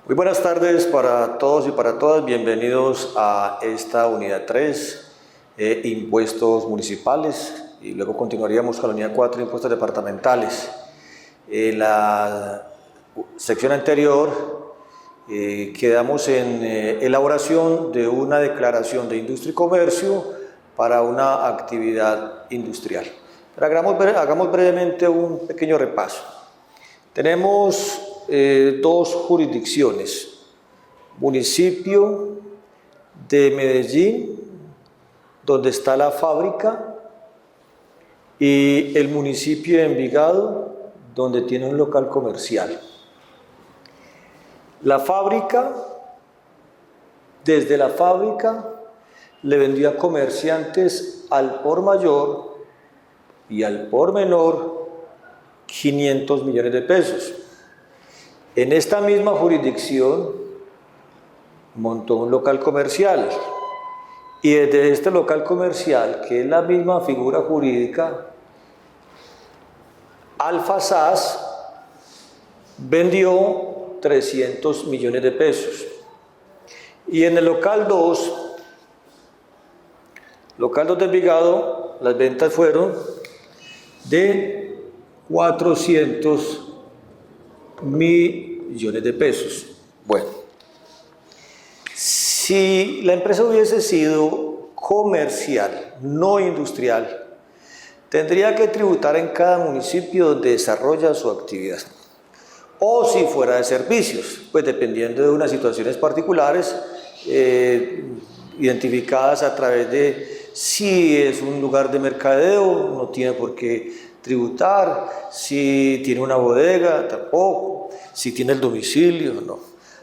Muy buenas tardes para todos y para todas. Bienvenidos a esta unidad 3, impuestos municipales, y luego continuaríamos con la unidad 4, impuestos departamentales. En la sección anterior quedamos en elaboración de una declaración de industria y comercio para una actividad industrial. Pero hagamos brevemente un pequeño repaso. Tenemos dos jurisdicciones: municipio de Medellín, donde está la fábrica, y el municipio de Envigado, donde tiene un local comercial. La fábrica, desde la fábrica, le vendió a comerciantes al por mayor y al por menor 500 millones de pesos. En esta misma jurisdicción montó un local comercial, y desde este local comercial, que es la misma figura jurídica, Alfa SAS vendió 300 millones de pesos. Y en el local 2 de Envigado, las ventas fueron de 400 millones de pesos. Bueno, si la empresa hubiese sido comercial, no industrial, tendría que tributar en cada municipio donde desarrolla su actividad. O si fuera de servicios, pues dependiendo de unas situaciones particulares identificadas a través de si es un lugar de mercadeo, no tiene por qué tributar; si tiene una bodega, tampoco; si tiene el domicilio, no.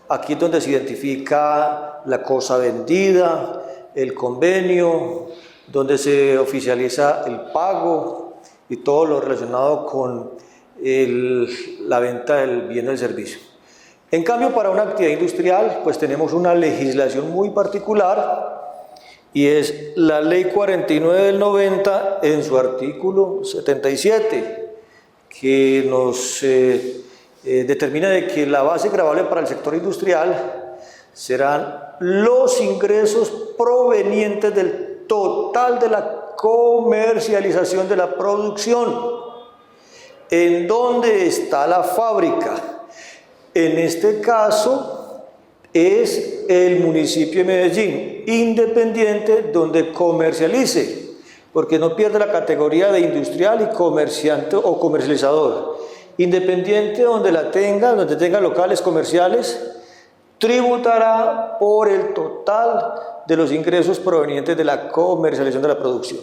Aquí es donde se identifica la cosa vendida, el convenio, donde se oficializa el pago y todo lo relacionado con la venta del bien o el servicio. En cambio, para una actividad industrial, pues tenemos una legislación muy particular, y es la Ley 49 del 90 en su artículo 77, que nos determina de que la base gravable para el sector industrial serán los ingresos provenientes del total de la comercialización de la producción. ¿En dónde está la fábrica? En este caso es el municipio de Medellín, independiente donde comercialice, porque no pierde la categoría de industrial y comerciante o comercializador. Independiente donde tenga locales comerciales, tributará por el total de los ingresos provenientes de la comercialización de la producción.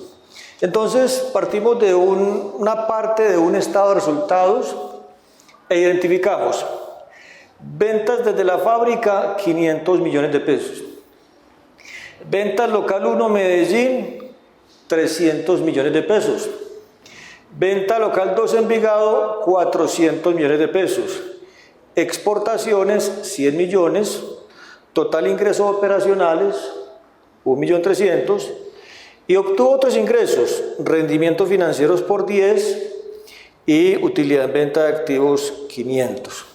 Entonces, partimos de una parte de un estado de resultados e identificamos ventas desde la fábrica, 500 millones de pesos. Ventas local 1 Medellín, 300 millones de pesos. Venta local 2 Envigado, 400 millones de pesos. Exportaciones, 100 millones. Total ingresos operacionales, 1.300.000. Y obtuvo otros ingresos: rendimientos financieros por 10 y utilidad en venta de activos 500.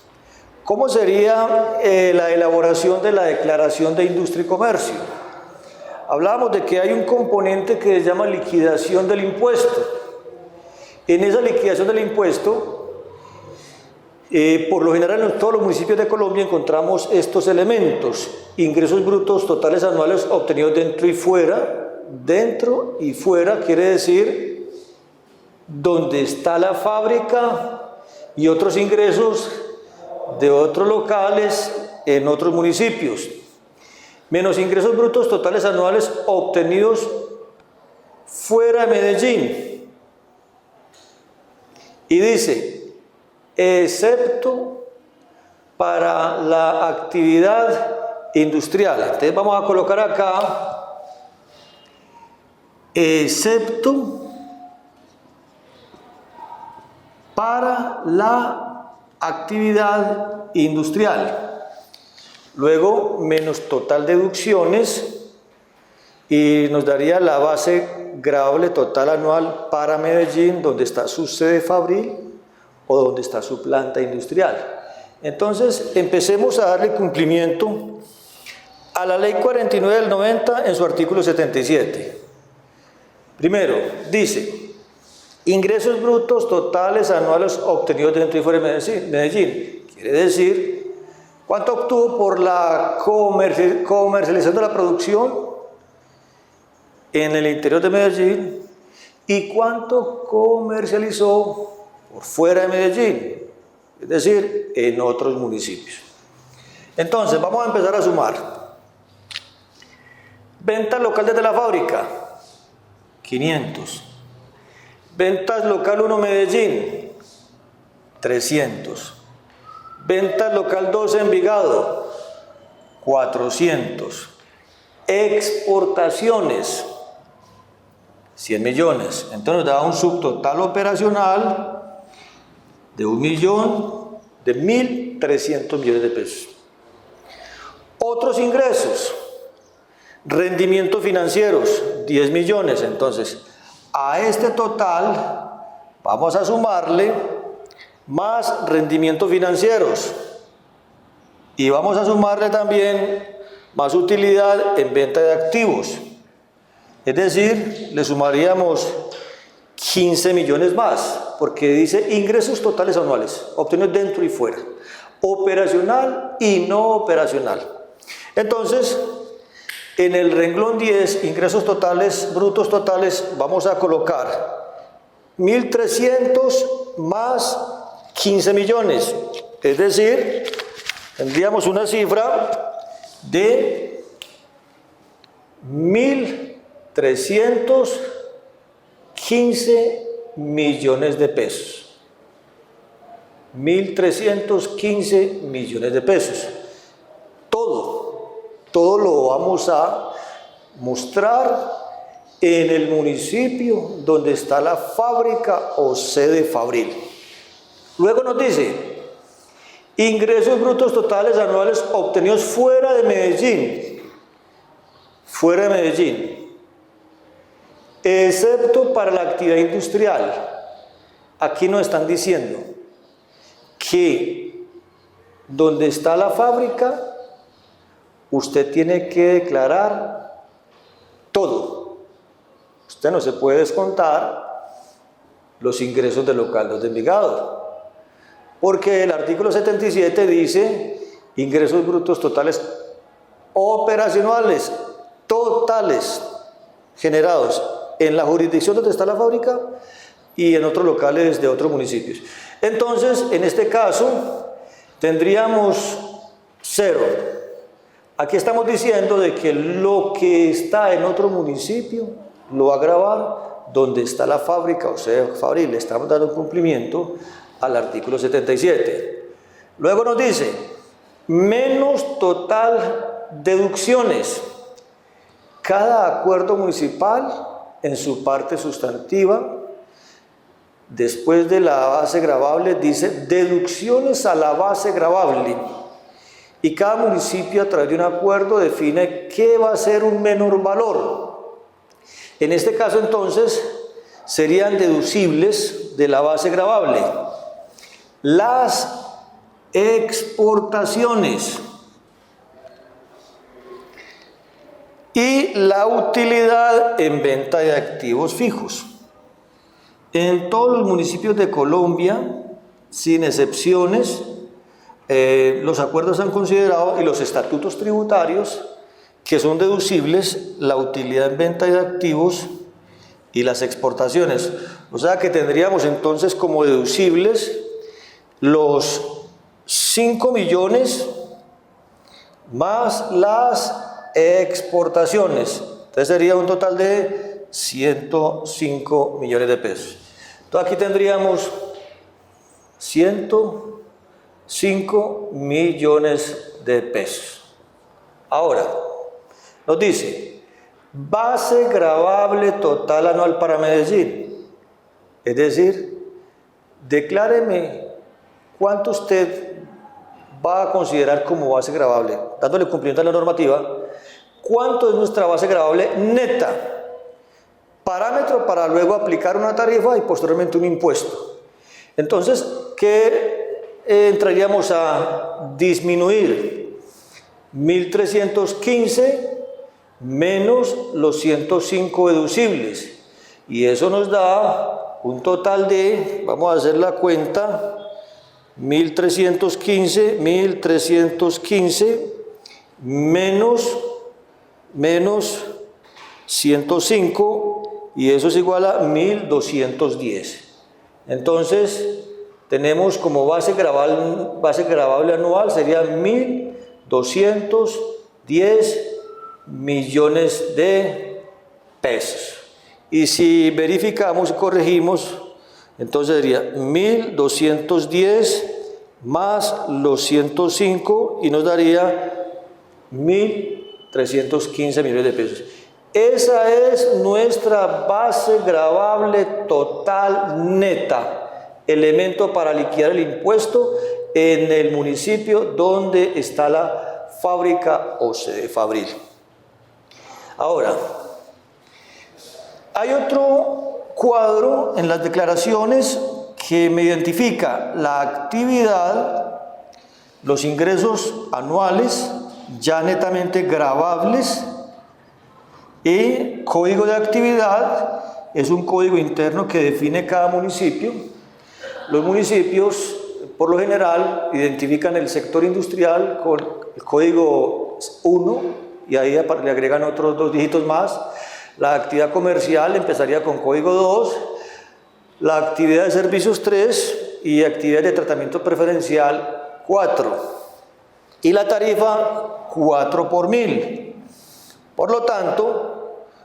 ¿Cómo sería la elaboración de la declaración de industria y comercio? Hablábamos de que hay un componente que se llama liquidación del impuesto. En esa liquidación del impuesto, por lo general en todos los municipios de Colombia encontramos estos elementos: ingresos brutos totales anuales obtenidos dentro y fuera. Dentro y fuera quiere decir donde está la fábrica y otros ingresos de otros locales en otros municipios, menos ingresos brutos totales anuales obtenidos fuera de Medellín. Y dice, excepto para la actividad industrial. Entonces vamos a colocar acá, excepto para la actividad industrial. Luego, menos total deducciones, y nos daría la base gravable total anual para Medellín, donde está su sede fabril o donde está su planta industrial. Entonces, empecemos a darle cumplimiento a la Ley 49 del 90 en su artículo 77. Primero, dice, ingresos brutos totales anuales obtenidos dentro y fuera de Medellín. Quiere decir, ¿cuánto obtuvo por la comercialización de la producción en el interior de Medellín y cuánto comercializó por fuera de Medellín? Es decir, en otros municipios. Entonces, vamos a empezar a sumar. Venta local desde la fábrica, 500. Ventas local 1 Medellín, 300. Ventas local 2 Envigado, 400. Exportaciones, 100 millones. Entonces nos da un subtotal operacional de 1.300.000 millones de pesos. Otros ingresos, rendimientos financieros, 10 millones. Entonces, a este total vamos a sumarle más rendimientos financieros y vamos a sumarle también más utilidad en venta de activos. Es decir, le sumaríamos 15 millones más, porque dice ingresos totales anuales, obtenidos dentro y fuera, operacional y no operacional. Entonces, en el renglón 10, ingresos totales, brutos totales, vamos a colocar 1.300 más 15 millones. Es decir, tendríamos una cifra de 1.315 millones de pesos. 1.315 millones de pesos. Todo lo vamos a mostrar en el municipio donde está la fábrica o sede fabril. Luego nos dice, ingresos brutos totales anuales obtenidos fuera de Medellín. Fuera de Medellín. Excepto para la actividad industrial. Aquí nos están diciendo que donde está la fábrica, usted tiene que declarar todo. Usted no se puede descontar los ingresos del local 2 de Envigado, porque el artículo 77 dice ingresos brutos totales operacionales, totales, generados en la jurisdicción donde está la fábrica y en otros locales de otros municipios. Entonces, en este caso, tendríamos 0. Aquí estamos diciendo de que lo que está en otro municipio lo va a gravar donde está la fábrica o sede fabril. Le estamos dando un cumplimiento al artículo 77. Luego nos dice, menos total deducciones. Cada acuerdo municipal en su parte sustantiva, después de la base gravable, dice deducciones a la base gravable. Y cada municipio a través de un acuerdo define qué va a ser un menor valor. En este caso entonces serían deducibles de la base gravable. Las exportaciones y la utilidad en venta de activos fijos. En todos los municipios de Colombia, sin excepciones, los acuerdos han considerado y los estatutos tributarios que son deducibles la utilidad en venta de activos y las exportaciones. O sea que tendríamos entonces como deducibles los 5 millones más las exportaciones. Entonces sería un total de 105 millones de pesos. Entonces aquí tendríamos 105 millones de pesos. Ahora, nos dice, base gravable total anual para Medellín. Es decir, decláreme cuánto usted va a considerar como base gravable, dándole cumplimiento a la normativa, cuánto es nuestra base gravable neta, parámetro para luego aplicar una tarifa y posteriormente un impuesto. Entonces, ¿qué entraríamos a disminuir 1.315 menos los 105 deducibles. Y eso nos da un total de, vamos a hacer la cuenta, 1.315 menos 105, y eso es igual a 1.210. Entonces, tenemos como base gravable anual sería 1.210 millones de pesos. Y si verificamos y corregimos, entonces sería 1.210 más los 105 y nos daría 1.315 millones de pesos. Esa es nuestra base gravable total neta, elemento para liquidar el impuesto en el municipio donde está la fábrica o sede fabril. Ahora, hay otro cuadro en las declaraciones que me identifica la actividad, los ingresos anuales ya netamente gravables, y código de actividad es un código interno que define cada municipio. Los municipios, por lo general, identifican el sector industrial con el código 1 y ahí le agregan otros 2 dígitos más. La actividad comercial empezaría con código 2, la actividad de servicios 3 y actividad de tratamiento preferencial 4. Y la tarifa 4 por 1.000. Por lo tanto,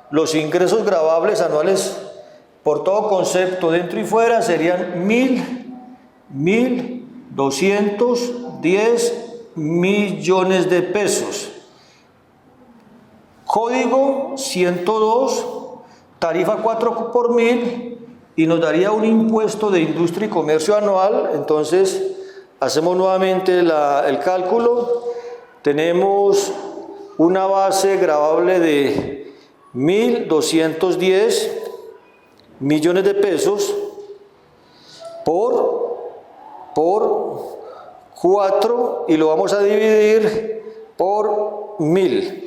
los ingresos gravables anuales por todo concepto dentro y fuera serían 1.210 millones de pesos. Código 102, tarifa 4 por 1.000 y nos daría un impuesto de industria y comercio anual. Entonces, hacemos nuevamente el cálculo. Tenemos una base gravable de 1.210 millones de pesos por 4 y lo vamos a dividir por 1.000.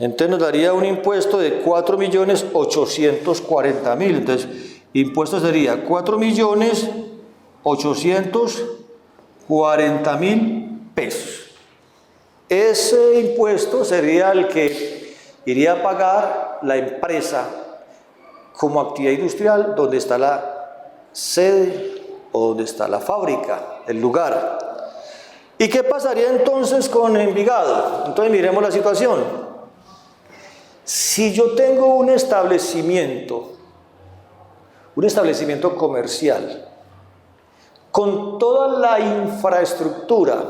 Entonces nos daría un impuesto de 4.840.000. Entonces, impuesto sería 4.840.000 pesos. Ese impuesto sería el que iría a pagar la empresa como actividad industrial donde está la sede o donde está la fábrica, el lugar. ¿Y qué pasaría entonces con Envigado? Entonces miremos la situación. Si yo tengo un establecimiento comercial con toda la infraestructura,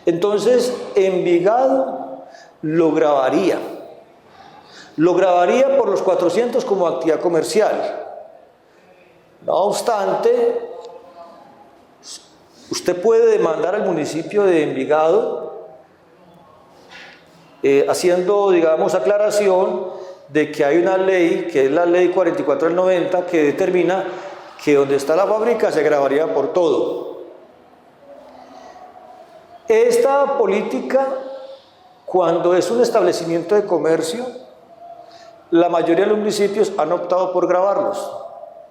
entonces Envigado lo grabaría por los 400 como actividad comercial. No obstante, usted puede demandar al municipio de Envigado haciendo, digamos, aclaración de que hay una ley, que es la ley 44 del 90, que determina que donde está la fábrica se grabaría por todo. Esta política, cuando es un establecimiento de comercio, la mayoría de los municipios han optado por grabarlos.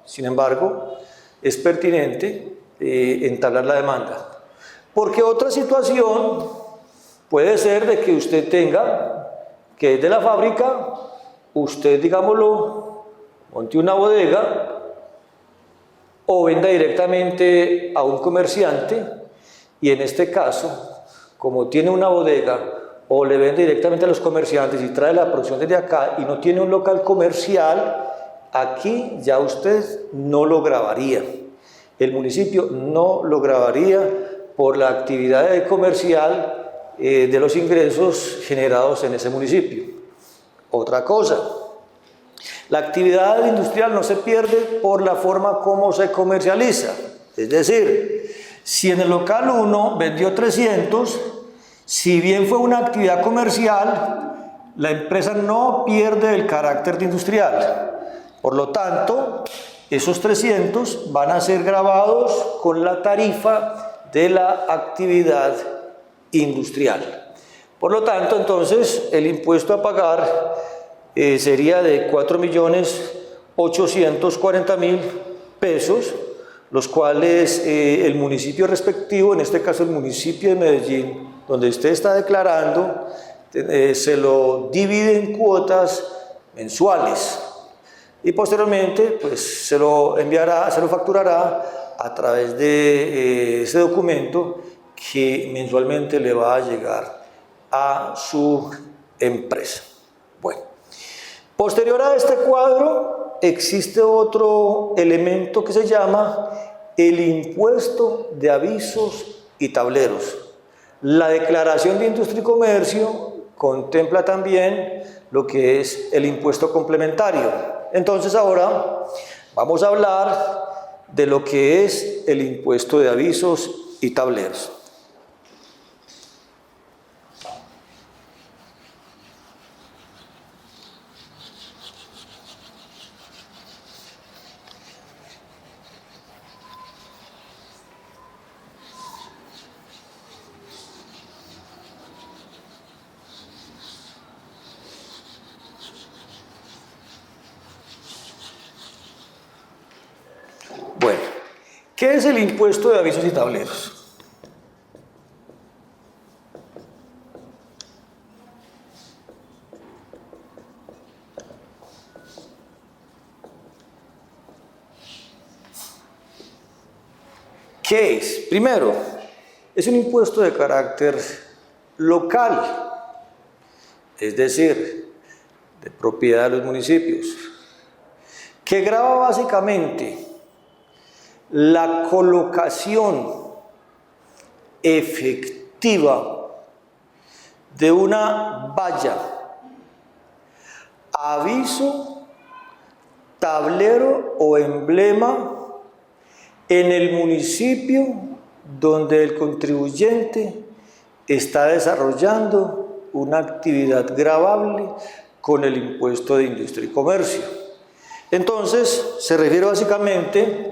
Sin embargo, es pertinente entablar la demanda. Porque otra situación puede ser de que usted tenga, que es de la fábrica, usted, digámoslo, monte una bodega o venda directamente a un comerciante, y en este caso, como tiene una bodega o le vende directamente a los comerciantes y trae la producción desde acá y no tiene un local comercial, aquí ya usted no lo grabaría. El municipio no lo grabaría por la actividad comercial de los ingresos generados en ese municipio. Otra cosa, la actividad industrial no se pierde por la forma como se comercializa. Es decir, si en el local 1 vendió 300, si bien fue una actividad comercial, la empresa no pierde el carácter de industrial. Por lo tanto, esos 300 van a ser grabados con la tarifa de la actividad industrial. Por lo tanto, entonces, el impuesto a pagar sería de 4.840.000 pesos, los cuales el municipio respectivo, en este caso el municipio de Medellín, donde usted está declarando, se lo divide en cuotas mensuales y posteriormente pues se lo enviará, se lo facturará a través de ese documento que mensualmente le va a llegar a su empresa. Bueno, posterior a este cuadro existe otro elemento que se llama el impuesto de avisos y tableros. La declaración de industria y comercio contempla también lo que es el impuesto complementario. Entonces ahora vamos a hablar de lo que es el impuesto de avisos y tableros. Bueno, ¿qué es el impuesto de avisos y tableros? ¿Qué es? Primero, es un impuesto de carácter local, es decir, de propiedad de los municipios, que grava básicamente la colocación efectiva de una valla, aviso, tablero o emblema en el municipio donde el contribuyente está desarrollando una actividad gravable con el impuesto de industria y comercio. Entonces, se refiere básicamente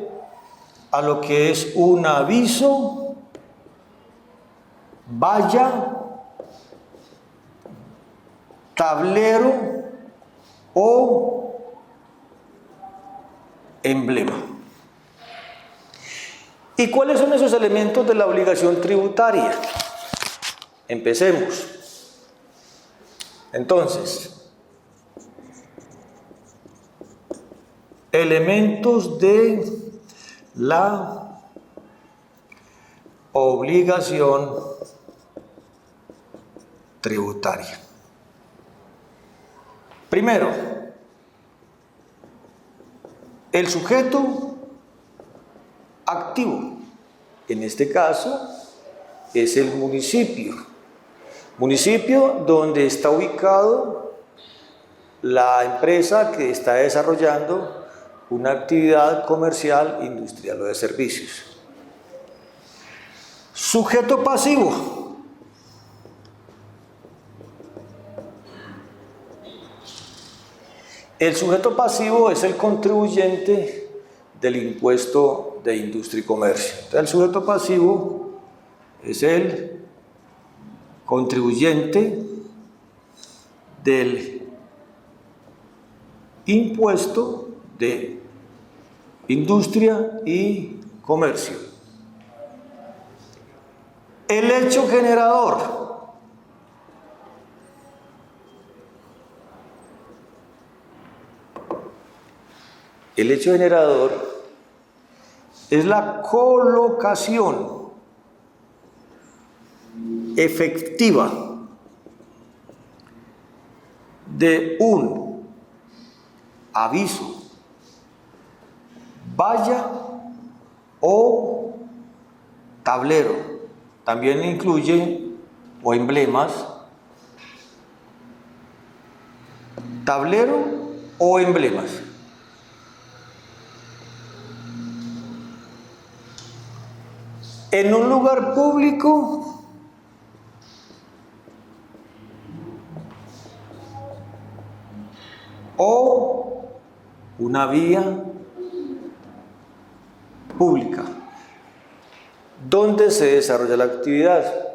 a lo que es un aviso, valla, tablero o emblema. ¿Y cuáles son esos elementos de la obligación tributaria? Empecemos. Entonces, elementos de la obligación tributaria. Primero, el sujeto activo, en este caso es el municipio donde está ubicado la empresa que está desarrollando una actividad comercial, industrial o de servicios. Sujeto pasivo. El sujeto pasivo es el contribuyente del impuesto de industria y comercio. Entonces, el sujeto pasivo es el contribuyente del impuesto de industria y comercio. El hecho generador. El hecho generador es la colocación efectiva de un aviso, valla o tablero. También incluye o emblemas, tablero o emblemas. En un lugar público o una vía pública, donde se desarrolla la actividad.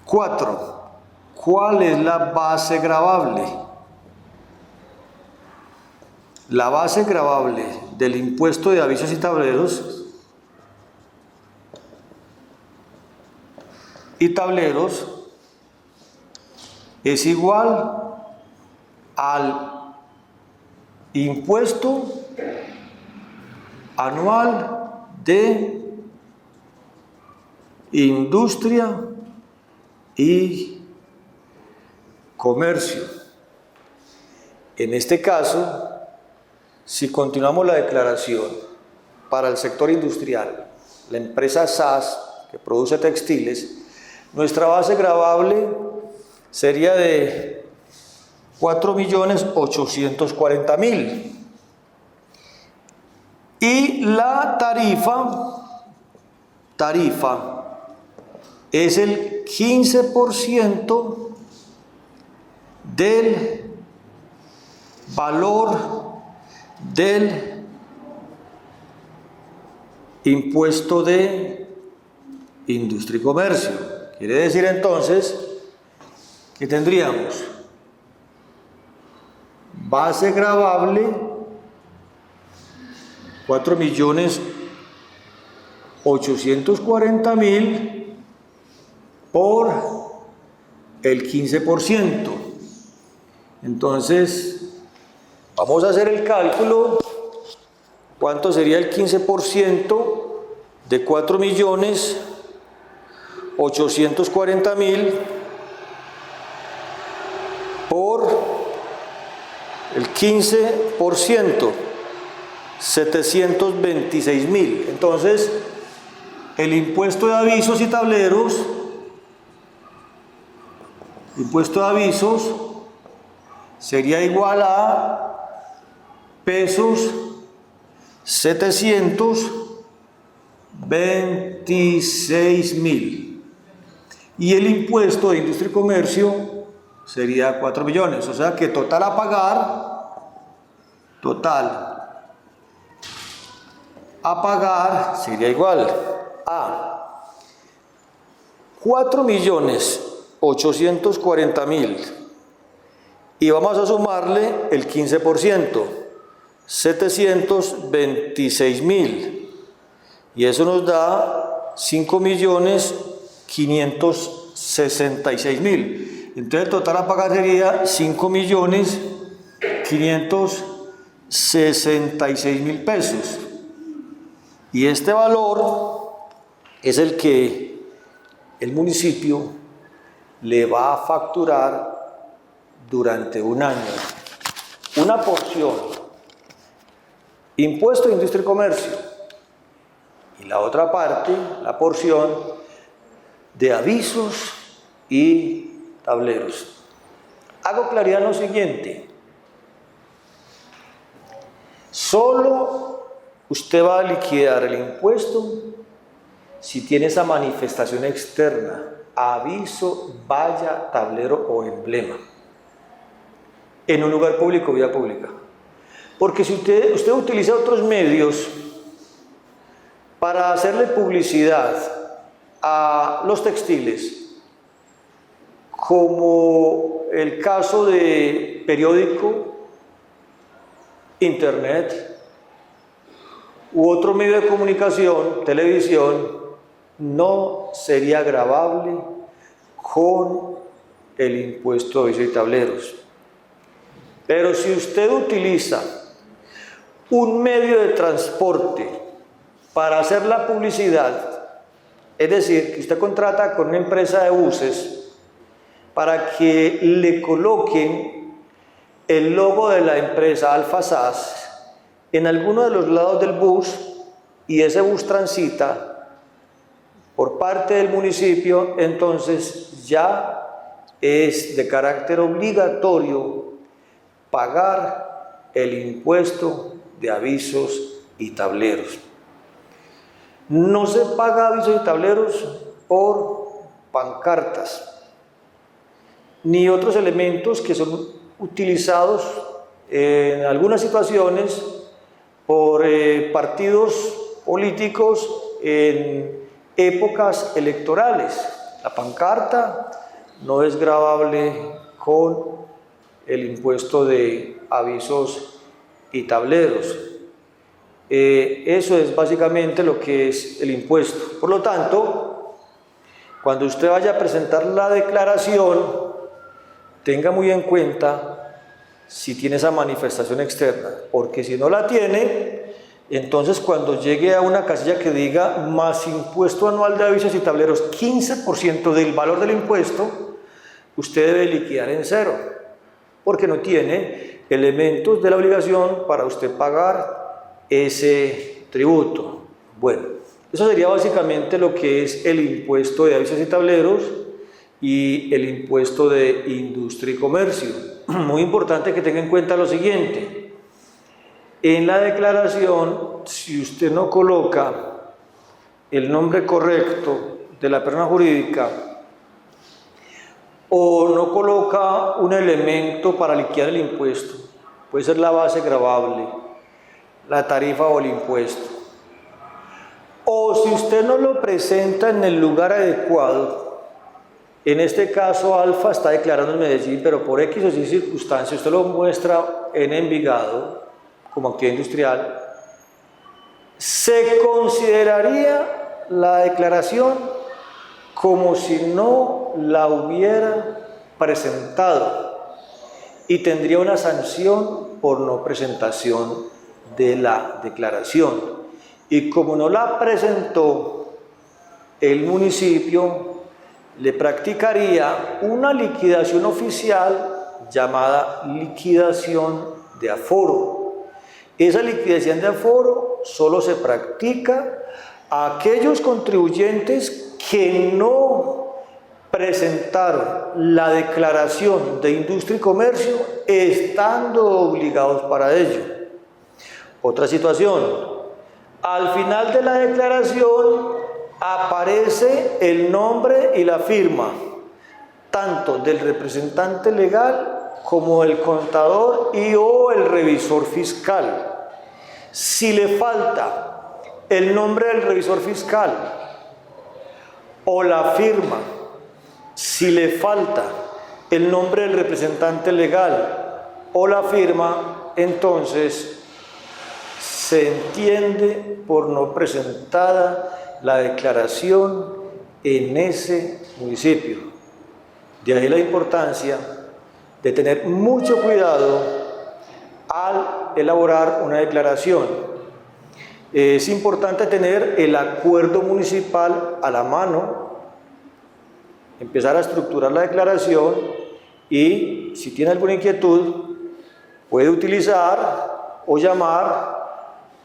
4. ¿Cuál es la base gravable? La base gravable del impuesto de avisos y tableros es igual al impuesto anual de industria y comercio. En este caso, si continuamos la declaración para el sector industrial, la empresa SAS que produce textiles, nuestra base gravable sería de 4.840.000 y la tarifa es el 15% del valor del impuesto de industria y comercio. Quiere decir entonces que tendríamos base gravable 4.840.000 por el 15%. Entonces, vamos a hacer el cálculo. ¿Cuánto sería el 15% de 4.840.000 por el 15%? 726.000. Entonces, el impuesto de avisos y tableros, sería igual a pesos 726.000 y el impuesto de industria y comercio sería 4 millones, o sea que total a pagar sería igual a 4.840.000 y vamos a sumarle el 15%, 726.000, y eso nos da 5.566.000. Entonces el total a pagar sería 5.566.000 pesos. Y este valor es el que el municipio le va a facturar durante un año. Una porción, impuesto de industria y comercio, y la otra parte, la porción de avisos y tableros. Hago claridad en lo siguiente: solo usted va a liquidar el impuesto si tiene esa manifestación externa, aviso, valla, tablero o emblema, en un lugar público o vía pública. Porque si usted utiliza otros medios para hacerle publicidad a los textiles, como el caso de periódico, internet u otro medio de comunicación, televisión, no sería gravable con el impuesto de avisos y tableros. Pero si usted utiliza un medio de transporte para hacer la publicidad, es decir, que usted contrata con una empresa de buses para que le coloquen el logo de la empresa Alfa SAS en alguno de los lados del bus, y ese bus transita por parte del municipio, entonces ya es de carácter obligatorio pagar el impuesto de avisos y tableros. No se paga avisos y tableros por pancartas ni otros elementos que son utilizados en algunas situaciones por partidos políticos en épocas electorales. La pancarta no es gravable con el impuesto de avisos y tableros. Eso es básicamente lo que es el impuesto. Por lo tanto, cuando usted vaya a presentar la declaración, tenga muy en cuenta si tiene esa manifestación externa, porque si no la tiene, entonces cuando llegue a una casilla que diga más impuesto anual de avisos y tableros, 15% del valor del impuesto, usted debe liquidar en cero, porque no tiene elementos de la obligación para usted pagar ese tributo. Bueno, eso sería básicamente lo que es el impuesto de avisos y tableros y el impuesto de industria y comercio. Muy importante que tenga en cuenta lo siguiente: en la declaración, si usted no coloca el nombre correcto de la persona jurídica o no coloca un elemento para liquidar el impuesto, puede ser la base gravable, la tarifa o el impuesto, o si usted no lo presenta en el lugar adecuado. En este caso, Alfa está declarando en Medellín, pero por X o Y circunstancia usted lo muestra en Envigado como actividad industrial, se consideraría la declaración como si no la hubiera presentado y tendría una sanción por no presentación de la declaración. Y como no la presentó, el municipio le practicaría una liquidación oficial llamada liquidación de aforo. Esa liquidación de aforo solo se practica a aquellos contribuyentes que no presentaron la declaración de industria y comercio estando obligados para ello. Otra situación: al final de la declaración aparece el nombre y la firma, tanto del representante legal como del contador y o el revisor fiscal. Si le falta el nombre del revisor fiscal o la firma, si le falta el nombre del representante legal o la firma, entonces se entiende por no presentada la declaración en ese municipio. De ahí la importancia de tener mucho cuidado al elaborar una declaración. Es importante tener el acuerdo municipal a la mano, empezar a estructurar la declaración y, si tiene alguna inquietud, puede utilizar o llamar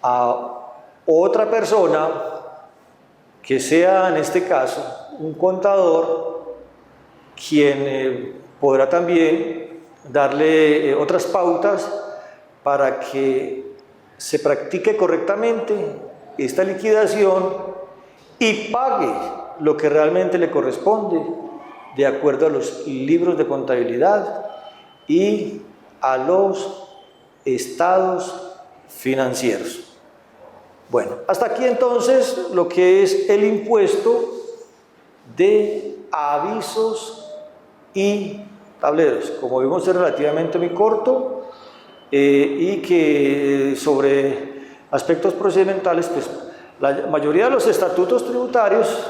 a otra persona que sea, en este caso, un contador, quien podrá también darle otras pautas para que se practique correctamente esta liquidación y pague lo que realmente le corresponde de acuerdo a los libros de contabilidad y a los estados financieros. Bueno, hasta aquí entonces lo que es el impuesto de avisos y tableros. Como vimos, es relativamente muy corto y que sobre aspectos procedimentales, pues la mayoría de los estatutos tributarios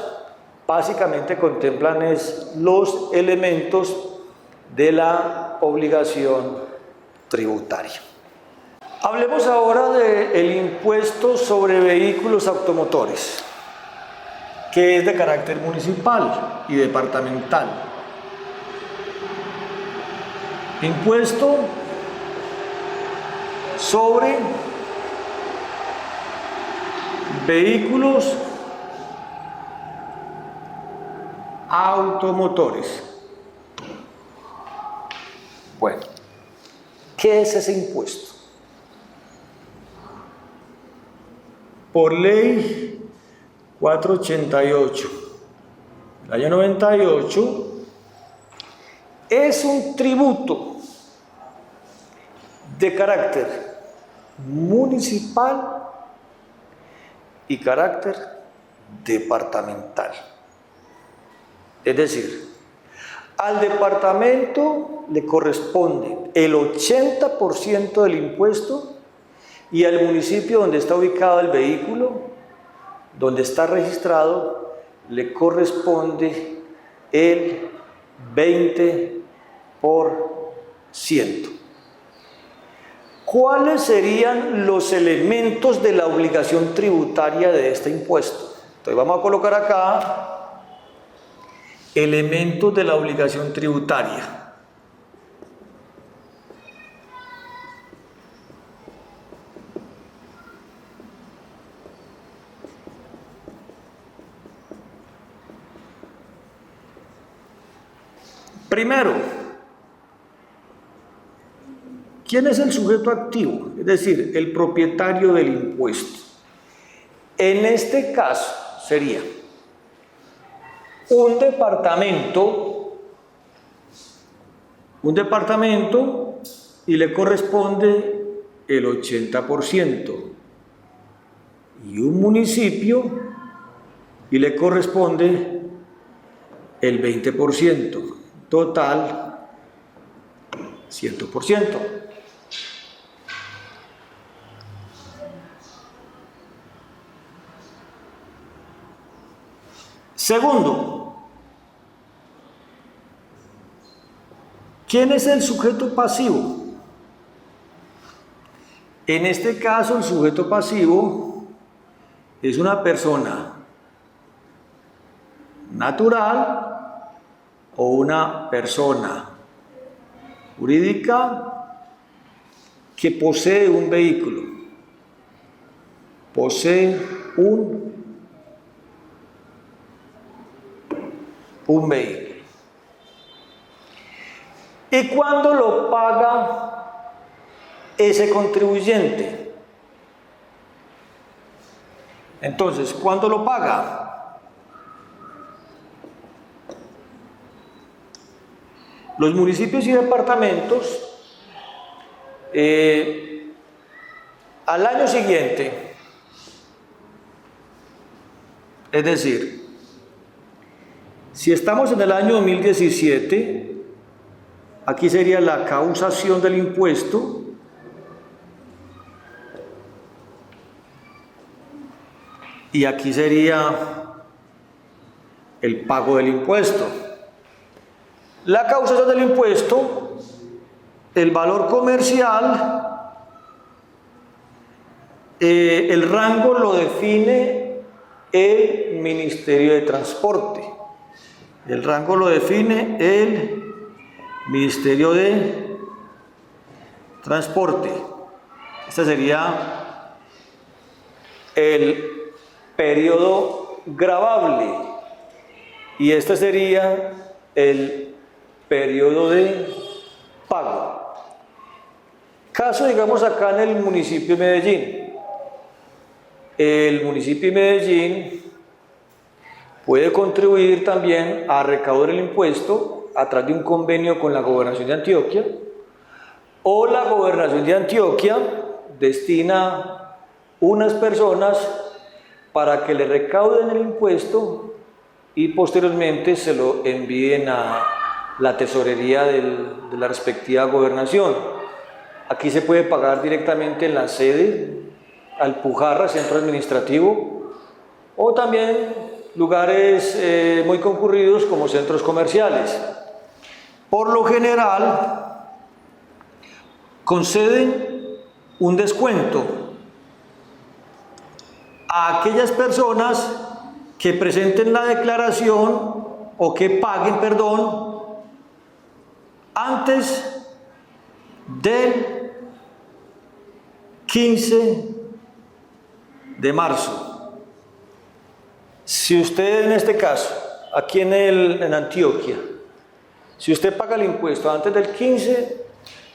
básicamente contemplan los elementos de la obligación tributaria. Hablemos ahora del impuesto sobre vehículos automotores, que es de carácter municipal y departamental. Impuesto sobre vehículos automotores. Bueno, ¿qué es ese impuesto? Por ley 488 del año 98, es un tributo de carácter municipal y carácter departamental. Es decir, al departamento le corresponde el 80% del impuesto y al municipio donde está ubicado el vehículo, donde está registrado, le corresponde el 20%. ¿Cuáles serían los elementos de la obligación tributaria de este impuesto? Entonces vamos a colocar acá elementos de la obligación tributaria. Primero, ¿quién es el sujeto activo? Es decir, el propietario del impuesto. En este caso sería un departamento y le corresponde el 80%, y un municipio y le corresponde el 20%, total 100%. Segundo, ¿quién es el sujeto pasivo? En este caso, el sujeto pasivo es una persona natural o una persona jurídica que posee un vehículo, posee un vehículo. ¿Y cuándo lo paga ese contribuyente? Entonces, ¿cuándo lo paga? Los municipios y departamentos al año siguiente, es decir, si estamos en el año 2017, aquí sería la causación del impuesto, y aquí sería el pago del impuesto. La causación del impuesto, el valor comercial, el rango lo define el Ministerio de Transporte. El rango lo define el Ministerio de Transporte. Este sería el periodo gravable y este sería el periodo de pago. Caso, digamos, acá en el municipio de Medellín. El municipio de Medellín puede contribuir también a recaudar el impuesto a través de un convenio con la Gobernación de Antioquia, o la Gobernación de Antioquia destina unas personas para que le recauden el impuesto y posteriormente se lo envíen a la tesorería de la respectiva gobernación. Aquí se puede pagar directamente en la sede, Alpujarra, centro administrativo, o también lugares muy concurridos como centros comerciales. Por lo general, conceden un descuento a aquellas personas que presenten la declaración o que paguen, antes del 15 de marzo. Si usted, en este caso, aquí en Antioquia, si usted paga el impuesto antes del 15,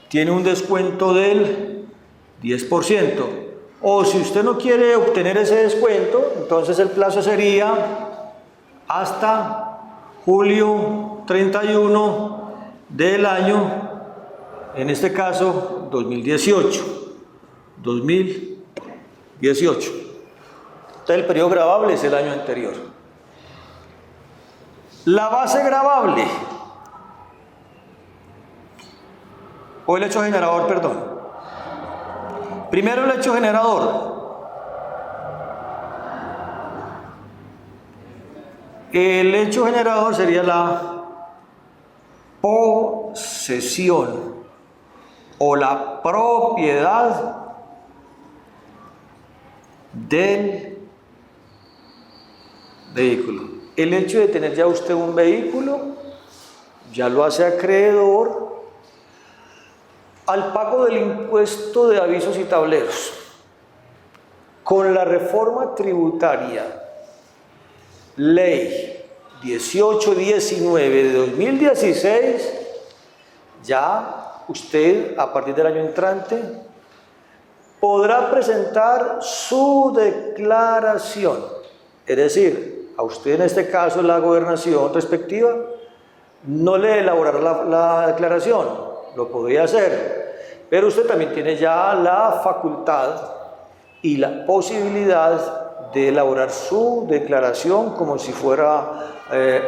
tiene un descuento del 10%. O si usted no quiere obtener ese descuento, entonces el plazo sería hasta julio 31 del año, en este caso 2018. 2018. Entonces el periodo gravable es el año anterior. La base gravable, o el hecho generador, perdón. Primero el hecho generador. El hecho generador sería la posesión o la propiedad del vehículo. El hecho de tener ya usted un vehículo ya lo hace acreedor al pago del impuesto de avisos y tableros. Con la reforma tributaria, ley 1819 de 2016, ya usted a partir del año entrante podrá presentar su declaración. Es decir, a usted en este caso la gobernación respectiva no le elaborará la declaración, lo podría hacer, pero usted también tiene ya la facultad y la posibilidad de elaborar su declaración como si fuera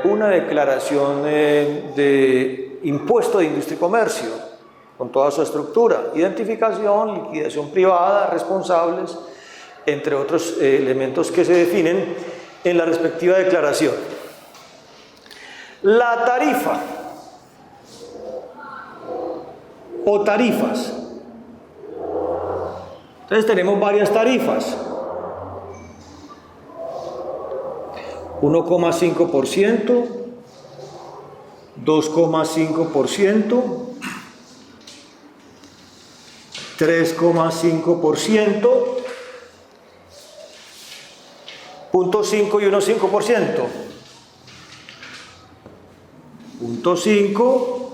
una declaración de impuesto de industria y comercio, con toda su estructura, identificación, liquidación privada, responsables, entre otros elementos que se definen en la respectiva declaración. La tarifa o tarifas. Entonces tenemos varias tarifas. 1,5%, 2,5%, 3,5%, 0.5 y 1,5%. 0.5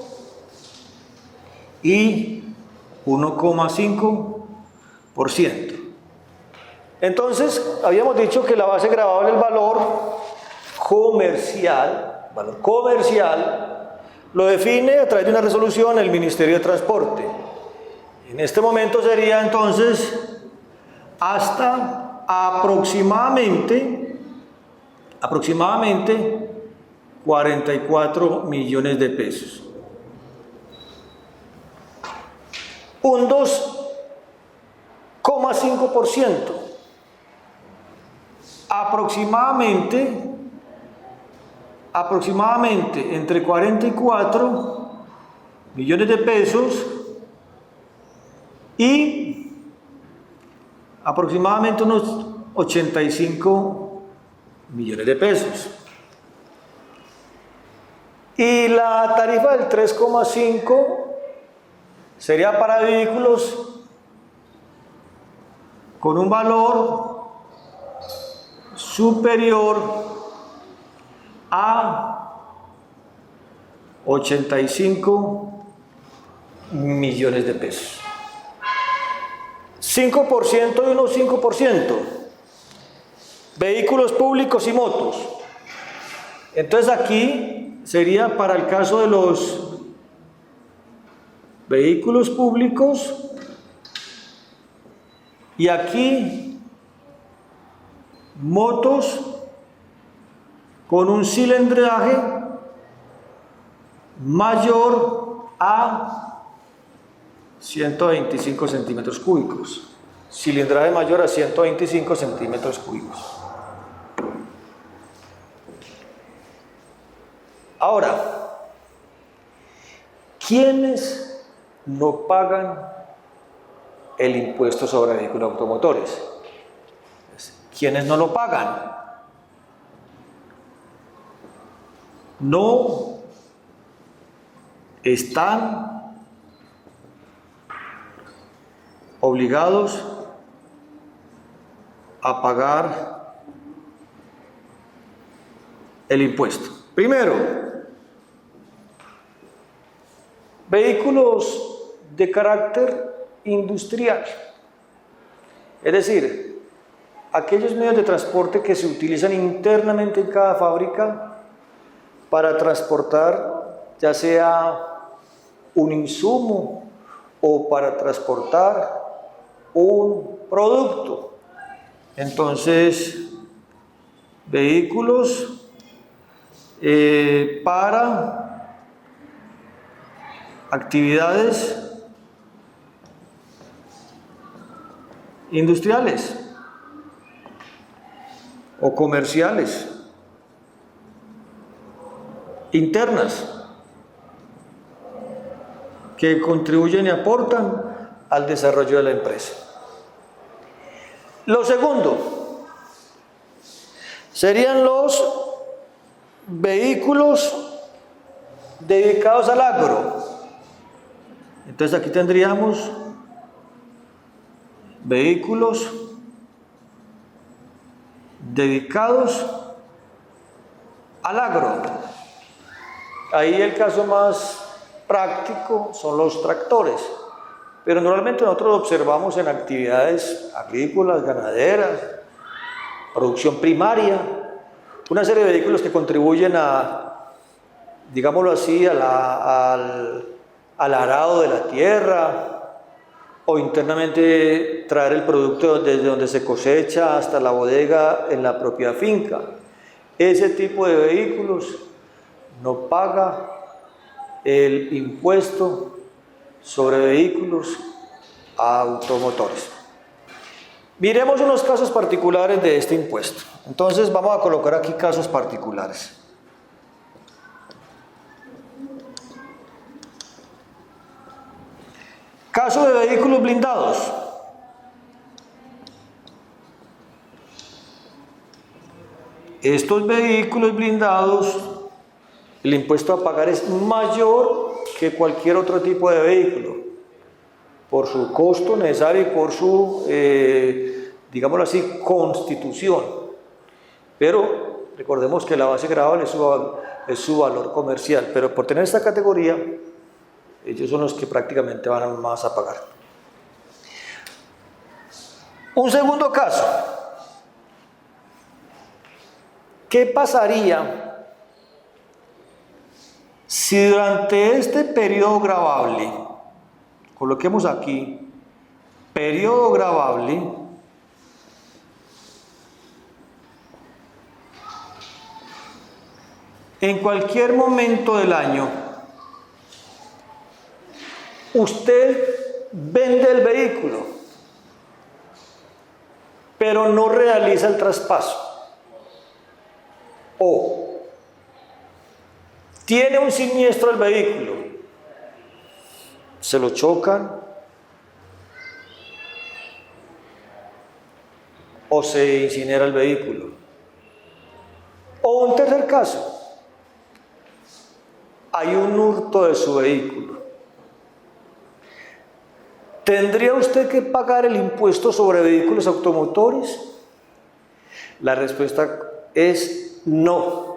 y 1,5%. Entonces, habíamos dicho que la base gravable es el valor comercial, lo define a través de una resolución el Ministerio de Transporte. En este momento sería entonces hasta aproximadamente 44 millones de pesos. Un 2,5%, aproximadamente entre 44 millones de pesos y aproximadamente unos 85 millones de pesos. Y la tarifa del 3,5 sería para vehículos con un valor superior a 85 millones de pesos. 5% y unos 5%. Vehículos públicos y motos. Entonces aquí sería para el caso de los vehículos públicos y aquí motos con un cilindraje mayor a 125 centímetros cúbicos. Cilindraje mayor a 125 centímetros cúbicos. Ahora, ¿quiénes no pagan el impuesto sobre vehículos automotores? ¿Quiénes no lo pagan? No están obligados a pagar el impuesto. Primero, vehículos de carácter industrial, es decir, aquellos medios de transporte que se utilizan internamente en cada fábrica para transportar ya sea un insumo o para transportar un producto. Entonces, vehículos para actividades industriales o comerciales internas que contribuyen y aportan al desarrollo de la empresa. Lo segundo serían los vehículos dedicados al agro. Entonces aquí tendríamos vehículos dedicados al agro. Ahí el caso más práctico son los tractores, pero normalmente nosotros observamos en actividades agrícolas, ganaderas, producción primaria, una serie de vehículos que contribuyen a, digámoslo así, al arado de la tierra, o internamente traer el producto desde donde se cosecha hasta la bodega en la propia finca. Ese tipo de vehículos no paga el impuesto sobre vehículos automotores. Miremos unos casos particulares de este impuesto. Entonces vamos a colocar aquí casos particulares. Caso de vehículos blindados. Estos vehículos blindados, el impuesto a pagar es mayor que cualquier otro tipo de vehículo, por su costo necesario y por su, digámoslo así, constitución. Pero recordemos que la base gravable es su valor comercial, pero por tener esta categoría, ellos son los que prácticamente van más a pagar. Un segundo caso. ¿Qué pasaría si durante este periodo gravable, coloquemos aquí, periodo gravable, en cualquier momento del año, usted vende el vehículo, pero no realiza el traspaso? O tiene un siniestro el vehículo, se lo chocan o se incinera el vehículo. O un tercer caso, hay un hurto de su vehículo. ¿Tendría usted que pagar el impuesto sobre vehículos automotores? La respuesta es no.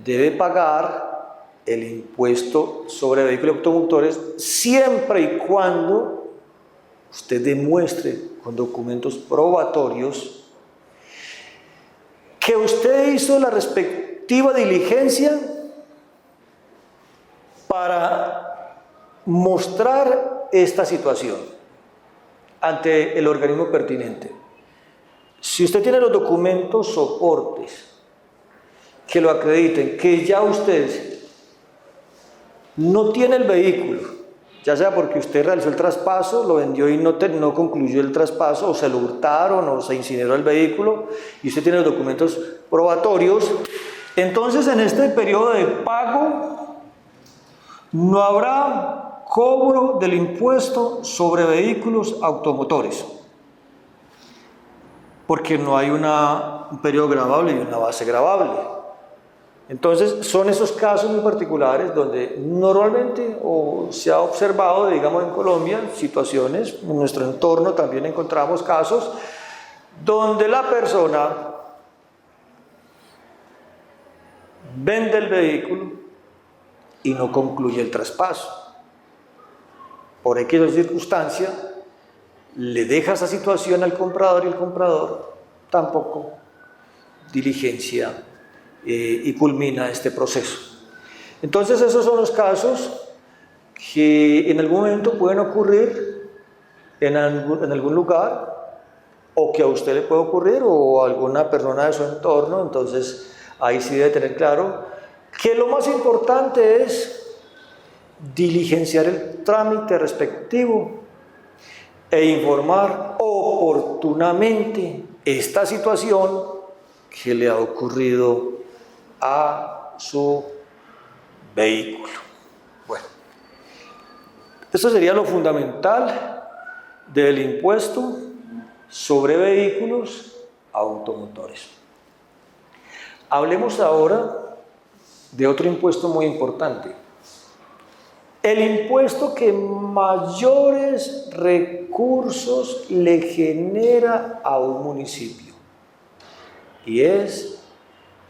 Debe pagar el impuesto sobre vehículos automotores siempre y cuando usted demuestre con documentos probatorios que usted hizo la respectiva diligencia para mostrar esta situación ante el organismo pertinente. Si usted tiene los documentos soportes que lo acrediten, que ya usted no tiene el vehículo, ya sea porque usted realizó el traspaso, lo vendió y no concluyó el traspaso, o se lo hurtaron o se incineró el vehículo, y usted tiene los documentos probatorios, entonces en este periodo de pago no habrá cobro del impuesto sobre vehículos automotores, porque no hay un periodo gravable y una base gravable. Entonces, son esos casos muy particulares donde normalmente se ha observado, digamos en Colombia, situaciones, en nuestro entorno también encontramos casos donde la persona vende el vehículo y no concluye el traspaso. Por X circunstancia, le deja esa situación al comprador y el comprador tampoco diligencia y culmina este proceso. Entonces esos son los casos que en algún momento pueden ocurrir en algún lugar, o que a usted le puede ocurrir, o a alguna persona de su entorno. Entonces ahí sí debe tener claro que lo más importante es diligenciar el trámite respectivo e informar oportunamente esta situación que le ha ocurrido a su vehículo. Bueno, esto sería lo fundamental del impuesto sobre vehículos automotores. Hablemos ahora de otro impuesto muy importante. El impuesto que mayores recursos le genera a un municipio, y es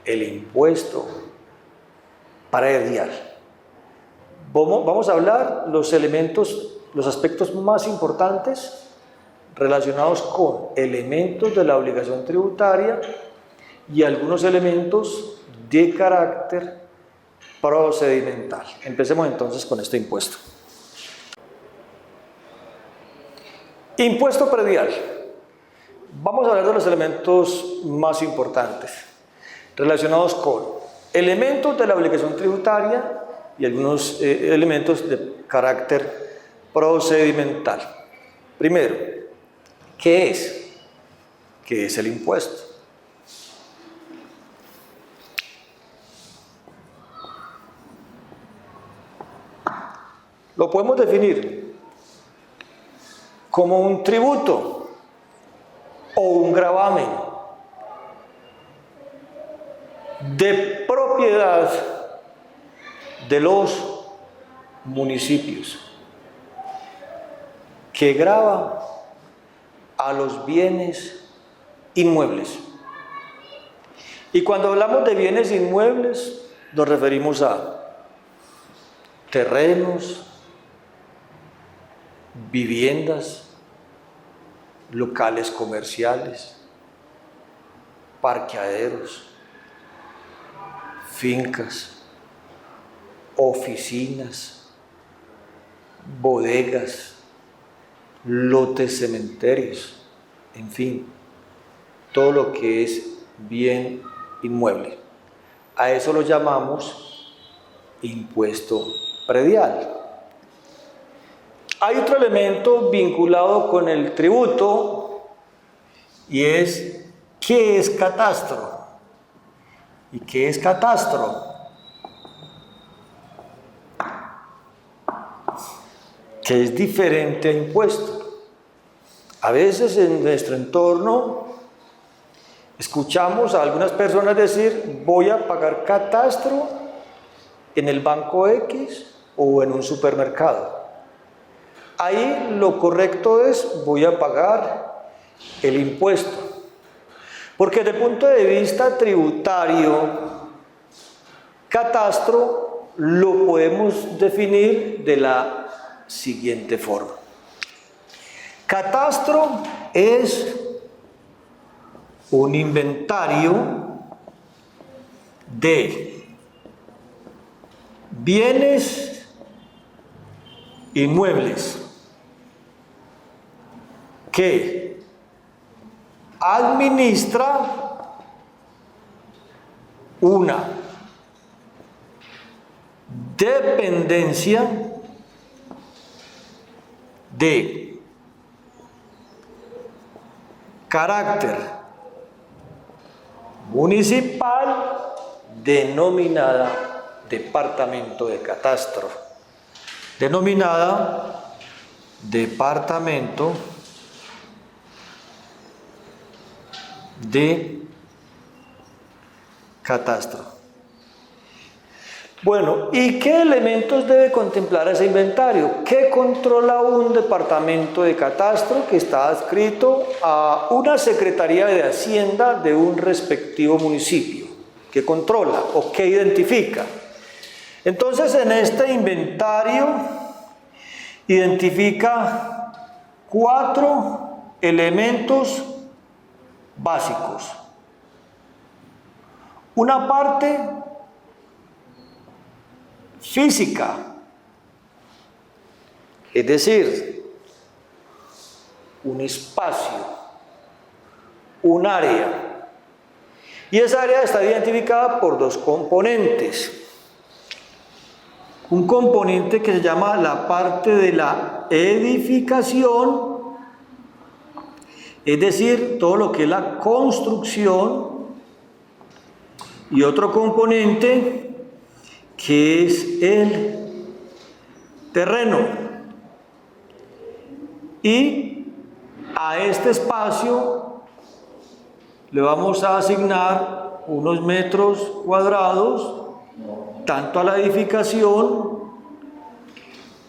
el impuesto predial. Vamos a hablar los aspectos más importantes relacionados con elementos de la obligación tributaria y algunos elementos de carácter procedimental. Empecemos entonces con este impuesto. Impuesto predial. Vamos a hablar de los elementos más importantes relacionados con elementos de la obligación tributaria y algunos elementos de carácter procedimental. Primero, ¿qué es? ¿Qué es el impuesto? Lo podemos definir como un tributo o un gravamen de propiedad de los municipios que grava a los bienes inmuebles. Y cuando hablamos de bienes inmuebles, nos referimos a terrenos, viviendas, locales comerciales, parqueaderos, fincas, oficinas, bodegas, lotes cementerios, en fin, todo lo que es bien inmueble. A eso lo llamamos impuesto predial. Hay otro elemento vinculado con el tributo y es ¿qué es catastro? ¿Y qué es catastro? Que es diferente a impuesto. A veces en nuestro entorno escuchamos a algunas personas decir: voy a pagar catastro en el banco X o en un supermercado. Ahí lo correcto es: voy a pagar el impuesto. Porque desde el punto de vista tributario, catastro lo podemos definir de la siguiente forma. Catastro es un inventario de bienes inmuebles que administra una dependencia de carácter municipal denominada Departamento de Catastro, denominada Departamento de Catastro. Bueno, ¿y qué elementos debe contemplar ese inventario? ¿Qué controla un departamento de catastro que está adscrito a una secretaría de Hacienda de un respectivo municipio? ¿Qué controla o qué identifica? Entonces, en este inventario identifica 4 elementos básicos. Una parte física, es decir, un espacio, un área. Y esa área está identificada por dos componentes. Un componente que se llama la parte de la edificación, es decir, todo lo que es la construcción, y otro componente que es el terreno. Y a este espacio le vamos a asignar unos metros cuadrados, tanto a la edificación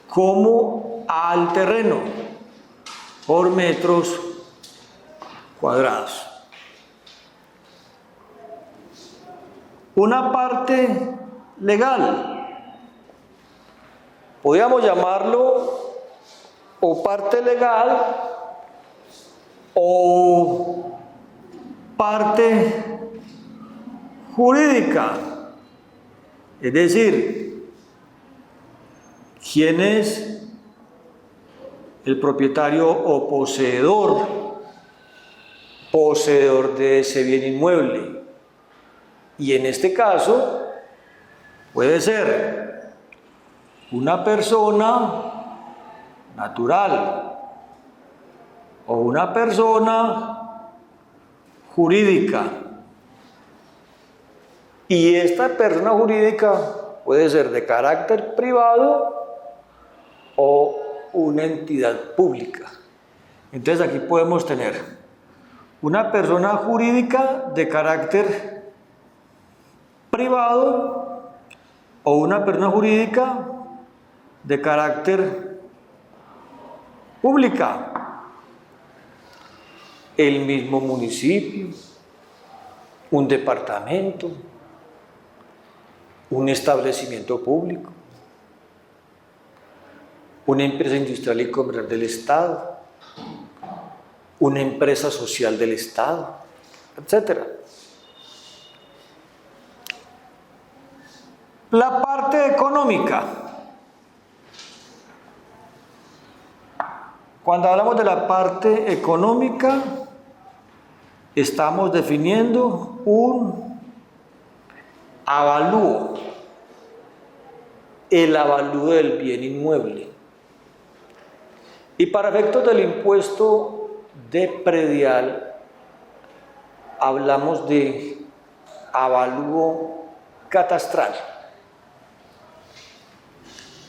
como al terreno, por metros cuadrados. Una parte legal, podríamos llamarlo o parte legal o parte jurídica, es decir, quién es el propietario o poseedor de ese bien inmueble. Y en este caso puede ser una persona natural o una persona jurídica. Y esta persona jurídica puede ser de carácter privado o una entidad pública. Entonces aquí podemos tener una persona jurídica de carácter privado o una persona jurídica de carácter pública. El mismo municipio, un departamento, un establecimiento público, una empresa industrial y comercial del Estado, una empresa social del Estado, etc. La parte económica. Cuando hablamos de la parte económica, estamos definiendo un avalúo, el avalúo del bien inmueble. Y para efectos del impuesto de predial, hablamos de avalúo catastral.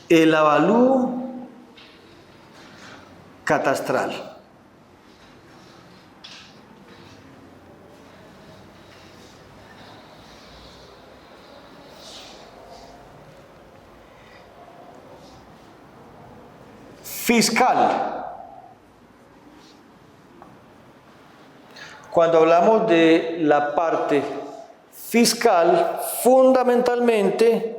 El avalúo catastral. Fiscal. Cuando hablamos de la parte fiscal, fundamentalmente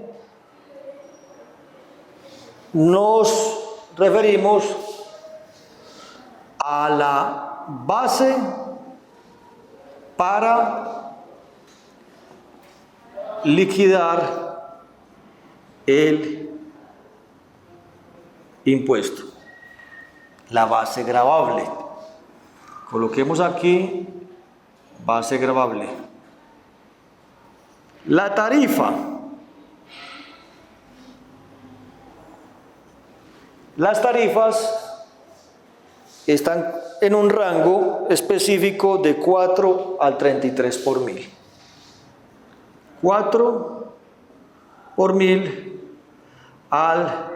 nos referimos a la base para liquidar el impuesto, la base gravable. Coloquemos aquí base gravable. La tarifa. Las tarifas están en un rango específico de 4 al 33 por mil. 4 por mil al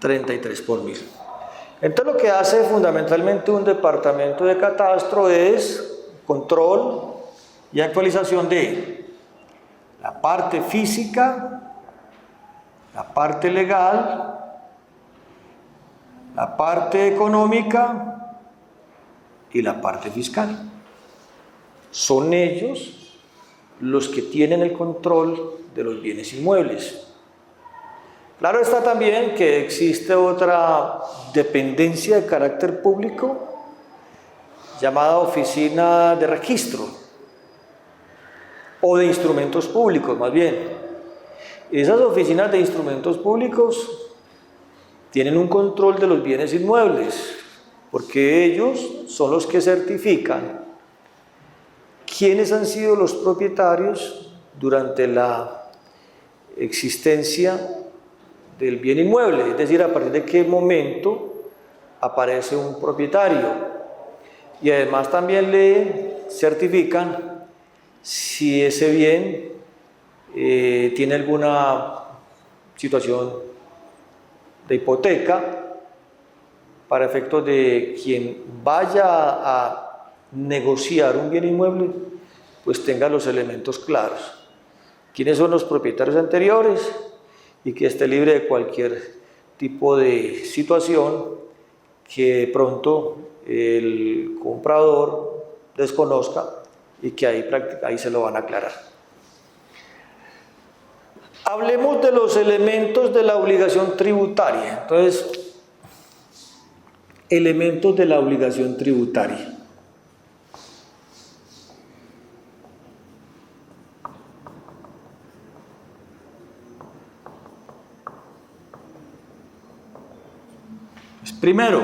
33 por mil. Entonces lo que hace fundamentalmente un departamento de catastro es control y actualización de la parte física, la parte legal, la parte económica y la parte fiscal. Son ellos los que tienen el control de los bienes inmuebles. Claro está también que existe otra dependencia de carácter público llamada Oficina de Registro o de Instrumentos Públicos, más bien. Esas oficinas de instrumentos públicos tienen un control de los bienes inmuebles, porque ellos son los que certifican quiénes han sido los propietarios durante la existencia del bien inmueble, es decir, a partir de qué momento aparece un propietario. Y además también le certifican si ese bien tiene alguna situación de hipoteca, para efectos de quien vaya a negociar un bien inmueble, pues tenga los elementos claros. ¿Quiénes son los propietarios anteriores? Y que esté libre de cualquier tipo de situación que de pronto el comprador desconozca y que ahí se lo van a aclarar. Hablemos de los elementos de la obligación tributaria. Entonces, elementos de la obligación tributaria. Primero,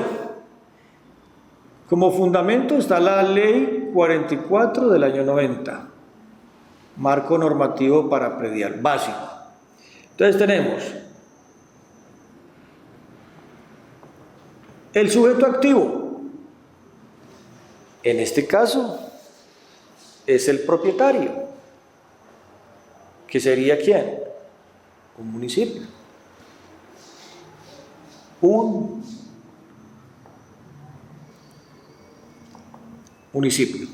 como fundamento está la Ley 44 del año 90, marco normativo para predial básico. Entonces tenemos el sujeto activo, en este caso es el propietario, que sería ¿quién? Un municipio. Un municipio.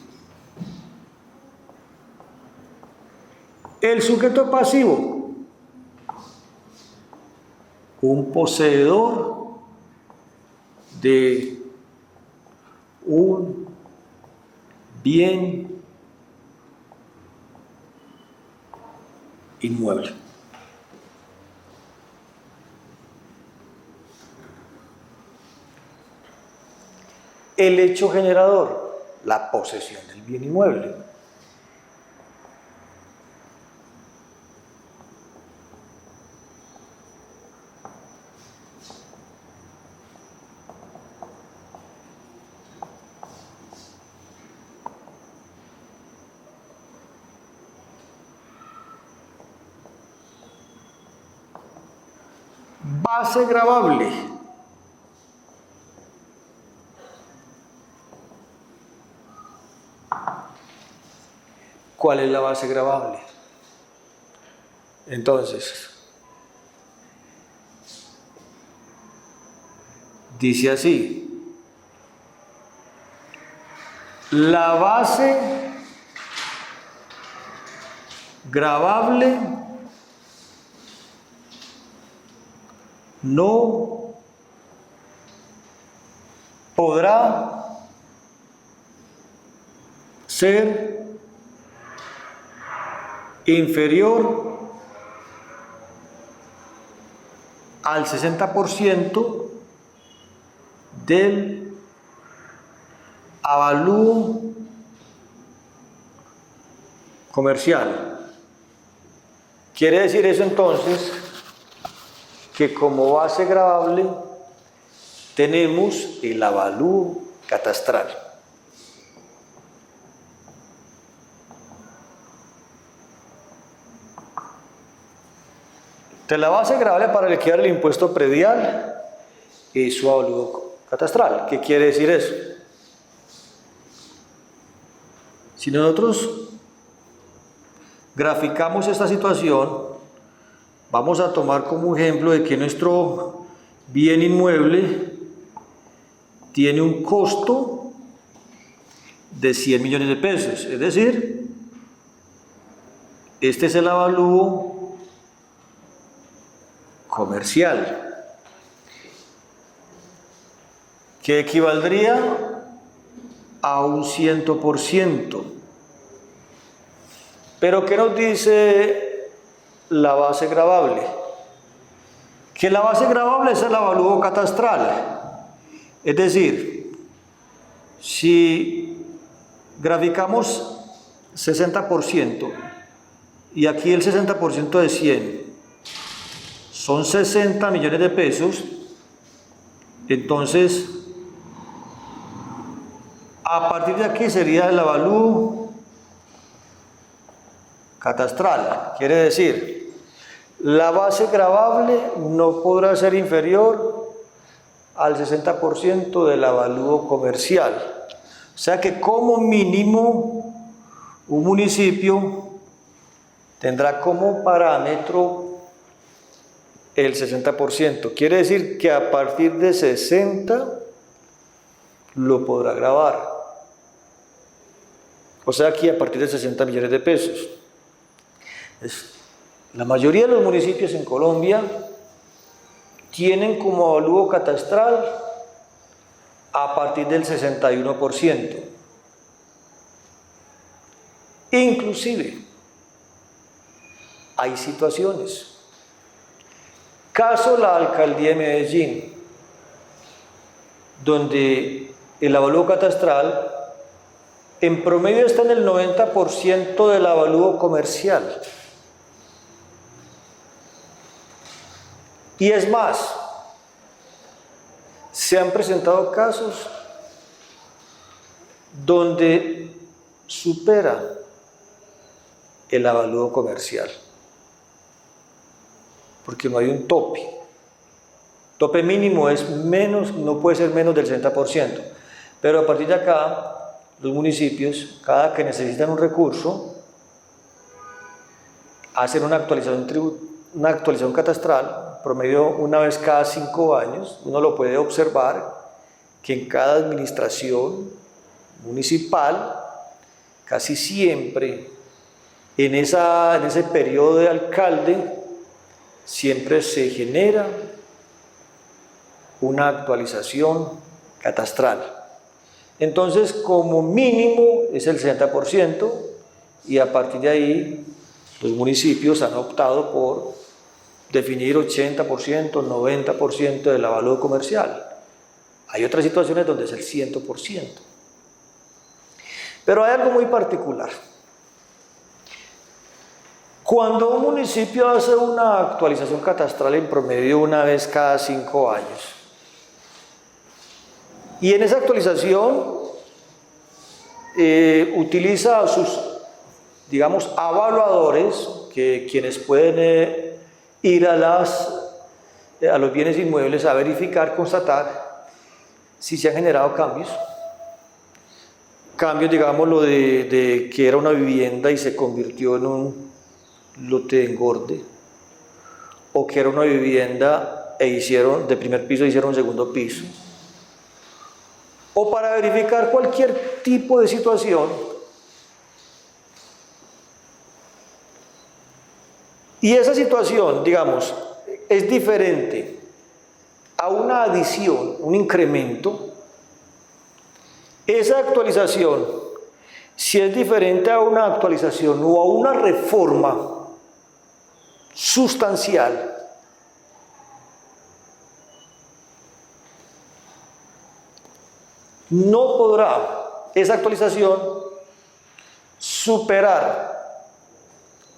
El sujeto pasivo, un poseedor de un bien inmueble. El hecho generador, la posesión del bien inmueble. Base gravable. ¿Cuál es la base gravable? Entonces, dice así: la base gravable no podrá ser inferior al 60% del avalúo comercial. Quiere decir eso entonces que como base gravable tenemos el avalúo catastral. Entonces, la base gravable para liquidar el impuesto predial es su avalúo catastral. ¿Qué quiere decir eso? Si nosotros graficamos esta situación, vamos a tomar como ejemplo de que nuestro bien inmueble tiene un costo de 100 millones de pesos, es decir, este es el avalúo comercial, que equivaldría a un 100%. Pero ¿qué nos dice la base gravable? Que la base gravable es el avalúo catastral. Es decir, si graficamos 60% y aquí el 60% de 100 son 60 millones de pesos, entonces A partir de aquí sería el avalúo catastral. Quiere decir, la base gravable no podrá ser inferior al 60% del avalúo comercial. O sea que como mínimo un municipio tendrá como parámetro el 60%. Quiere decir que a partir de 60 lo podrá gravar. O sea, aquí a partir de 60 millones de pesos. La mayoría de los municipios en Colombia tienen como avalúo catastral a partir del 61%. Inclusive, hay situaciones. Caso la alcaldía de Medellín, donde el avalúo catastral en promedio está en el 90% del avalúo comercial. Y es más, se han presentado casos donde supera el avalúo comercial, porque no hay un tope. Tope mínimo es menos, no puede ser menos del 60%, pero a partir de acá, los municipios, cada que necesitan un recurso, hacen una actualización catastral, promedio una vez cada 5 años. Uno lo puede observar que en cada administración municipal, casi siempre, en ese periodo de alcalde, siempre se genera una actualización catastral. Entonces, como mínimo es el 60%, y a partir de ahí los municipios han optado por definir 80%, 90% del avalúo comercial. Hay otras situaciones donde es el 100%. Pero hay algo muy particular. Cuando un municipio hace una actualización catastral en promedio una vez cada 5 años, y en esa actualización utiliza a sus, digamos, evaluadores, quienes pueden ir a los bienes inmuebles a verificar, constatar si se han generado cambios. Cambios, digamos, lo de que era una vivienda y se convirtió en un lote de engorde, o que era una vivienda e hicieron, de primer piso hicieron segundo piso, o para verificar cualquier tipo de situación. Y esa situación, digamos, es diferente a una adición, un incremento. Esa actualización, si es diferente a una actualización o a una reforma sustancial, no podrá esa actualización superar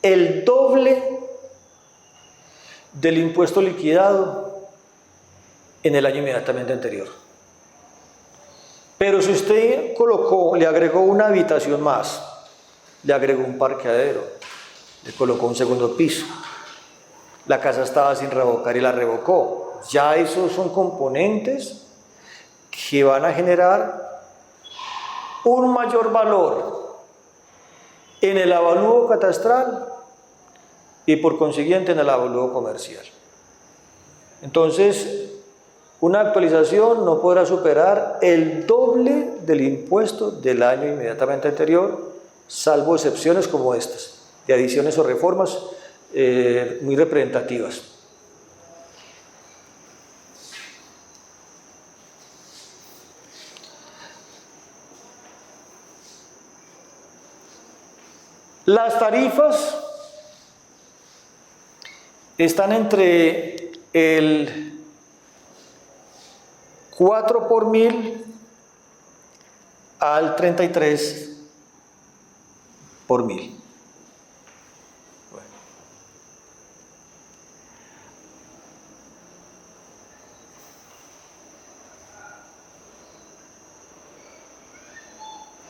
el doble del impuesto liquidado en el año inmediatamente anterior. Pero si usted le agregó una habitación más, le agregó un parqueadero, le colocó un segundo piso, la casa estaba sin revocar y la revocó, ya esos son componentes que van a generar un mayor valor en el avalúo catastral y por consiguiente en el avalúo comercial. Entonces, una actualización no podrá superar el doble del impuesto del año inmediatamente anterior, salvo excepciones como estas, de adiciones o reformas muy representativas. Las tarifas están entre el 4 por mil al 33 por mil. Bueno.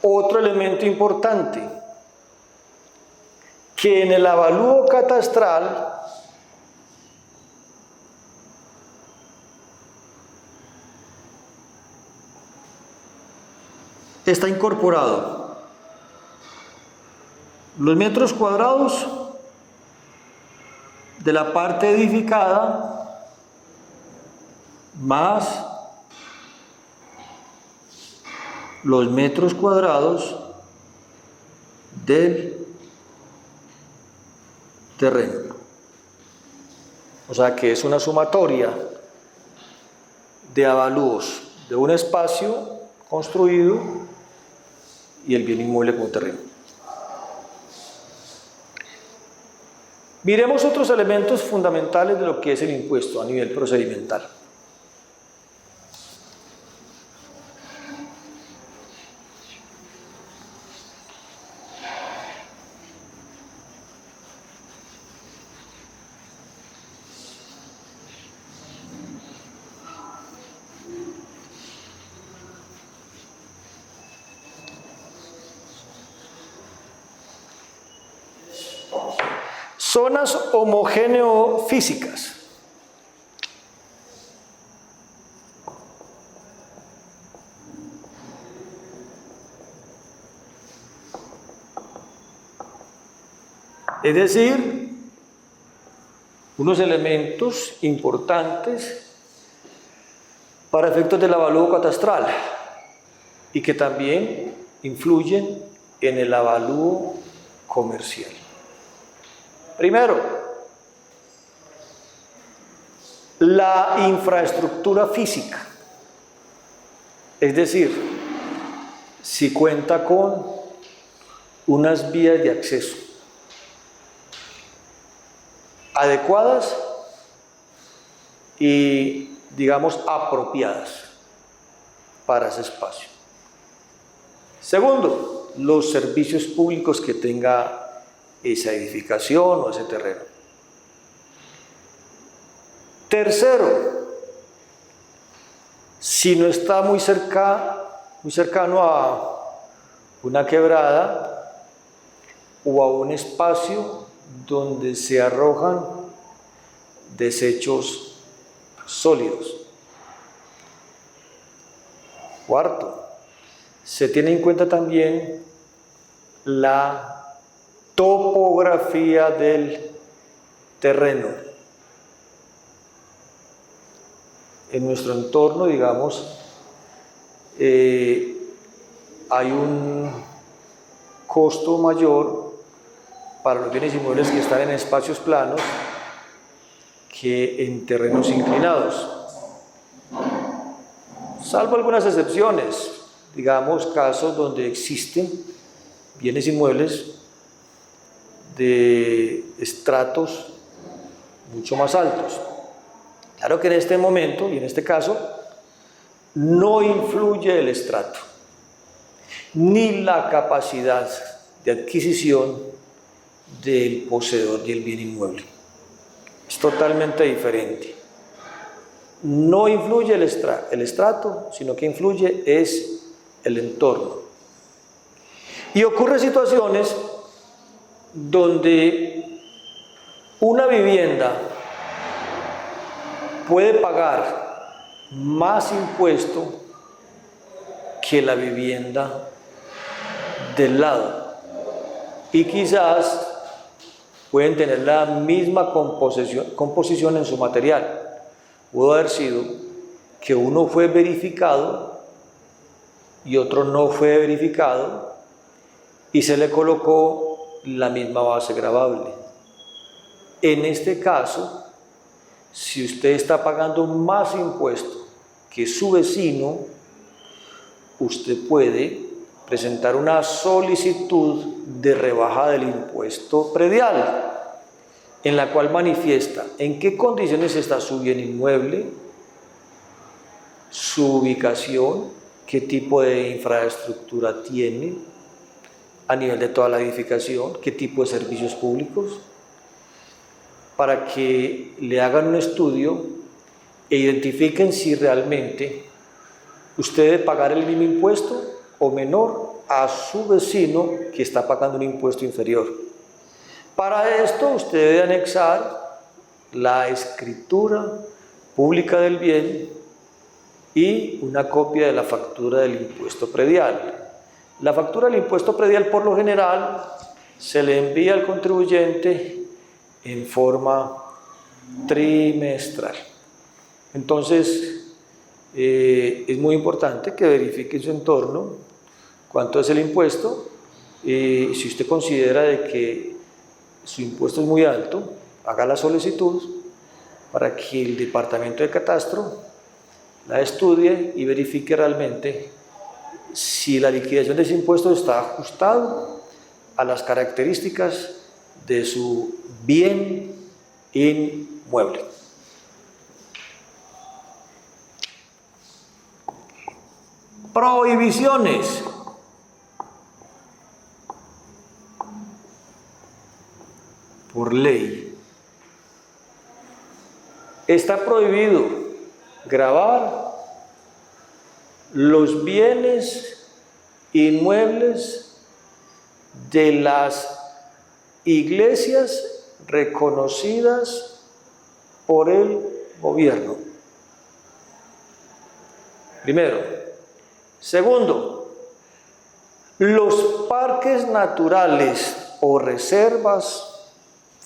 Otro elemento importante, que en el avalúo catastral está incorporado los metros cuadrados de la parte edificada más los metros cuadrados del terreno. O sea que es una sumatoria de avalúos de un espacio construido y el bien inmueble como terreno. Miremos otros elementos fundamentales de lo que es el impuesto a nivel procedimental. Zonas homogéneo-físicas. Es decir, unos elementos importantes para efectos del avalúo catastral y que también influyen en el avalúo comercial. Primero, la infraestructura física, es decir, si cuenta con unas vías de acceso adecuadas y, digamos, apropiadas para ese espacio. Segundo, los servicios públicos que tenga esa edificación o ese terreno. Tercero, si no está muy cercano a una quebrada o a un espacio donde se arrojan desechos sólidos. Cuarto, se tiene en cuenta también la topografía del terreno. En nuestro entorno, digamos, hay un costo mayor para los bienes inmuebles que están en espacios planos que en terrenos inclinados. Salvo algunas excepciones, digamos, casos donde existen bienes inmuebles de estratos mucho más altos. Claro que en este momento y en este caso no influye el estrato ni la capacidad de adquisición del poseedor del bien inmueble. Es totalmente diferente. No influye el estrato, sino que influye es el entorno. Y ocurren situaciones donde una vivienda puede pagar más impuesto que la vivienda del lado y quizás pueden tener la misma composición en su material. Puede haber sido que uno fue verificado y otro no fue verificado y se le colocó la misma base gravable. En este caso, si usted está pagando más impuesto que su vecino, usted puede presentar una solicitud de rebaja del impuesto predial, en la cual manifiesta en qué condiciones está su bien inmueble, su ubicación, qué tipo de infraestructura tiene a nivel de toda la edificación, qué tipo de servicios públicos, para que le hagan un estudio e identifiquen si realmente usted debe pagar el mismo impuesto o menor a su vecino que está pagando un impuesto inferior. Para esto usted debe anexar la escritura pública del bien y una copia de la factura del impuesto predial. La factura del impuesto predial por lo general se le envía al contribuyente en forma trimestral. Entonces, es muy importante que verifique en su entorno cuánto es el impuesto. Si usted considera de que su impuesto es muy alto, haga la solicitud para que el departamento de catastro la estudie y verifique realmente si la liquidación de ese impuesto está ajustado a las características de su bien inmueble. Prohibiciones. Por ley está prohibido gravar los bienes inmuebles de las iglesias reconocidas por el gobierno. Primero. Segundo, los parques naturales o reservas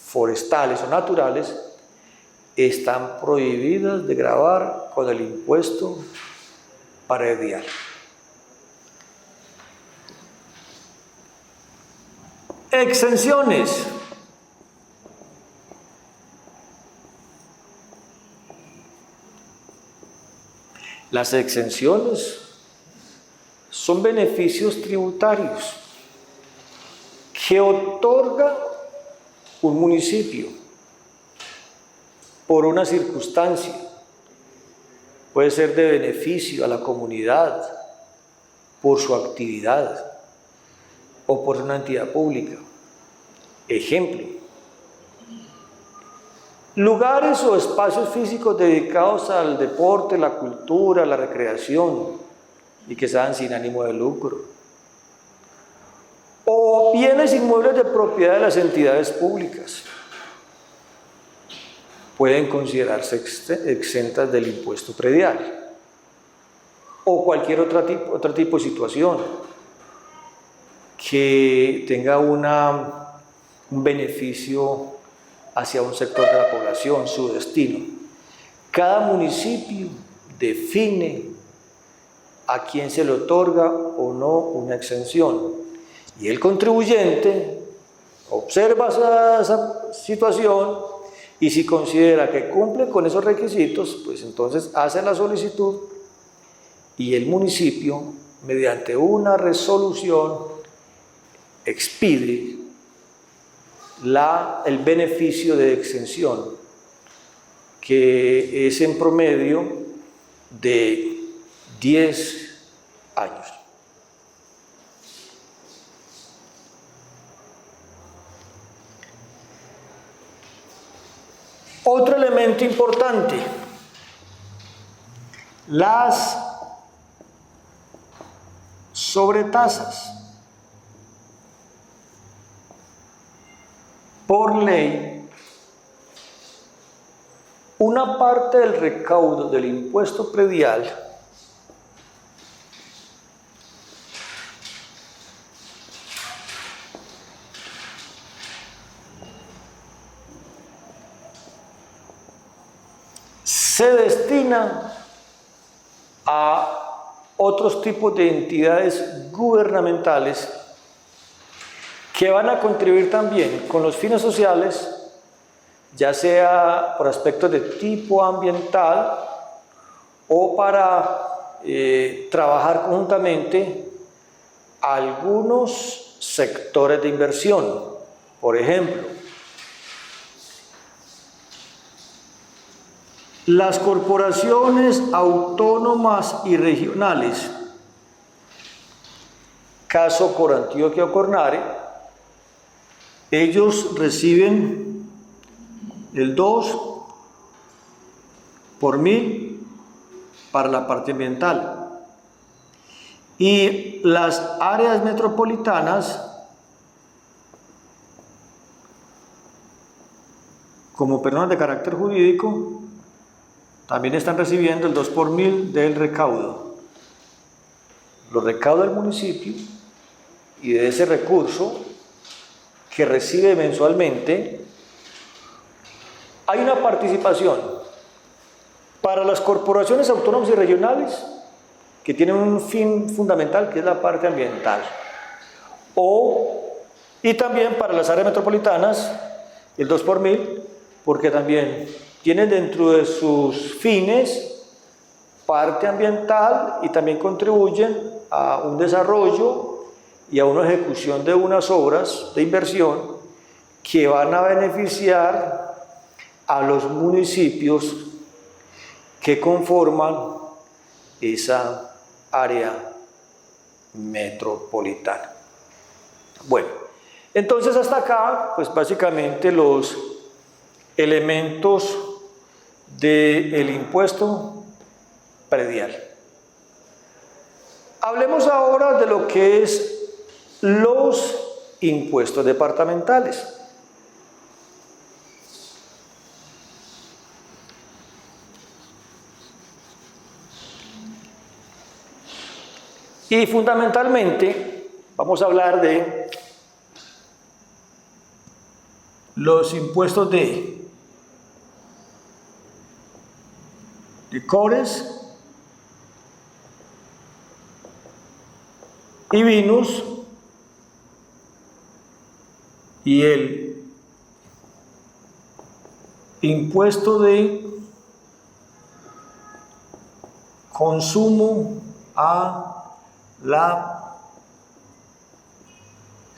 forestales o naturales están prohibidas de gravar con el impuesto predial. Exenciones. Las exenciones son beneficios tributarios que otorga un municipio por una circunstancia. Puede ser de beneficio a la comunidad por su actividad o por una entidad pública. Ejemplo: lugares o espacios físicos dedicados al deporte, la cultura, la recreación y que sean sin ánimo de lucro. O bienes inmuebles de propiedad de las entidades públicas pueden considerarse exentas del impuesto predial. O cualquier otro tipo de situación que tenga un beneficio hacia un sector de la población, su destino. Cada municipio define a quién se le otorga o no una exención. Y el contribuyente observa esa situación y si considera que cumple con esos requisitos, pues entonces hace la solicitud y el municipio, mediante una resolución, expide el beneficio de exención, que es en promedio de 10 años. Otro elemento importante: las sobretasas. Por ley, una parte del recaudo del impuesto predial se destina a otros tipos de entidades gubernamentales que van a contribuir también con los fines sociales, ya sea por aspectos de tipo ambiental o para trabajar conjuntamente algunos sectores de inversión. Por ejemplo, las corporaciones autónomas y regionales, caso Corantioquia o Cornare, ellos reciben el 2 por 1000 para la parte ambiental Y las áreas metropolitanas, como personas de carácter jurídico, también están recibiendo el 2 por mil del recaudo. Lo recauda el municipio y de ese recurso que recibe mensualmente hay una participación para las corporaciones autónomas y regionales que tienen un fin fundamental, que es la parte ambiental, y también para las áreas metropolitanas el 2 por mil, porque también tienen dentro de sus fines parte ambiental y también contribuyen a un desarrollo y a una ejecución de unas obras de inversión que van a beneficiar a los municipios que conforman esa área metropolitana. Bueno, entonces hasta acá, pues básicamente los elementos del impuesto predial. Hablemos ahora de lo que es los impuestos departamentales. Y fundamentalmente vamos a hablar de los impuestos de licores y vinos y el impuesto de consumo a la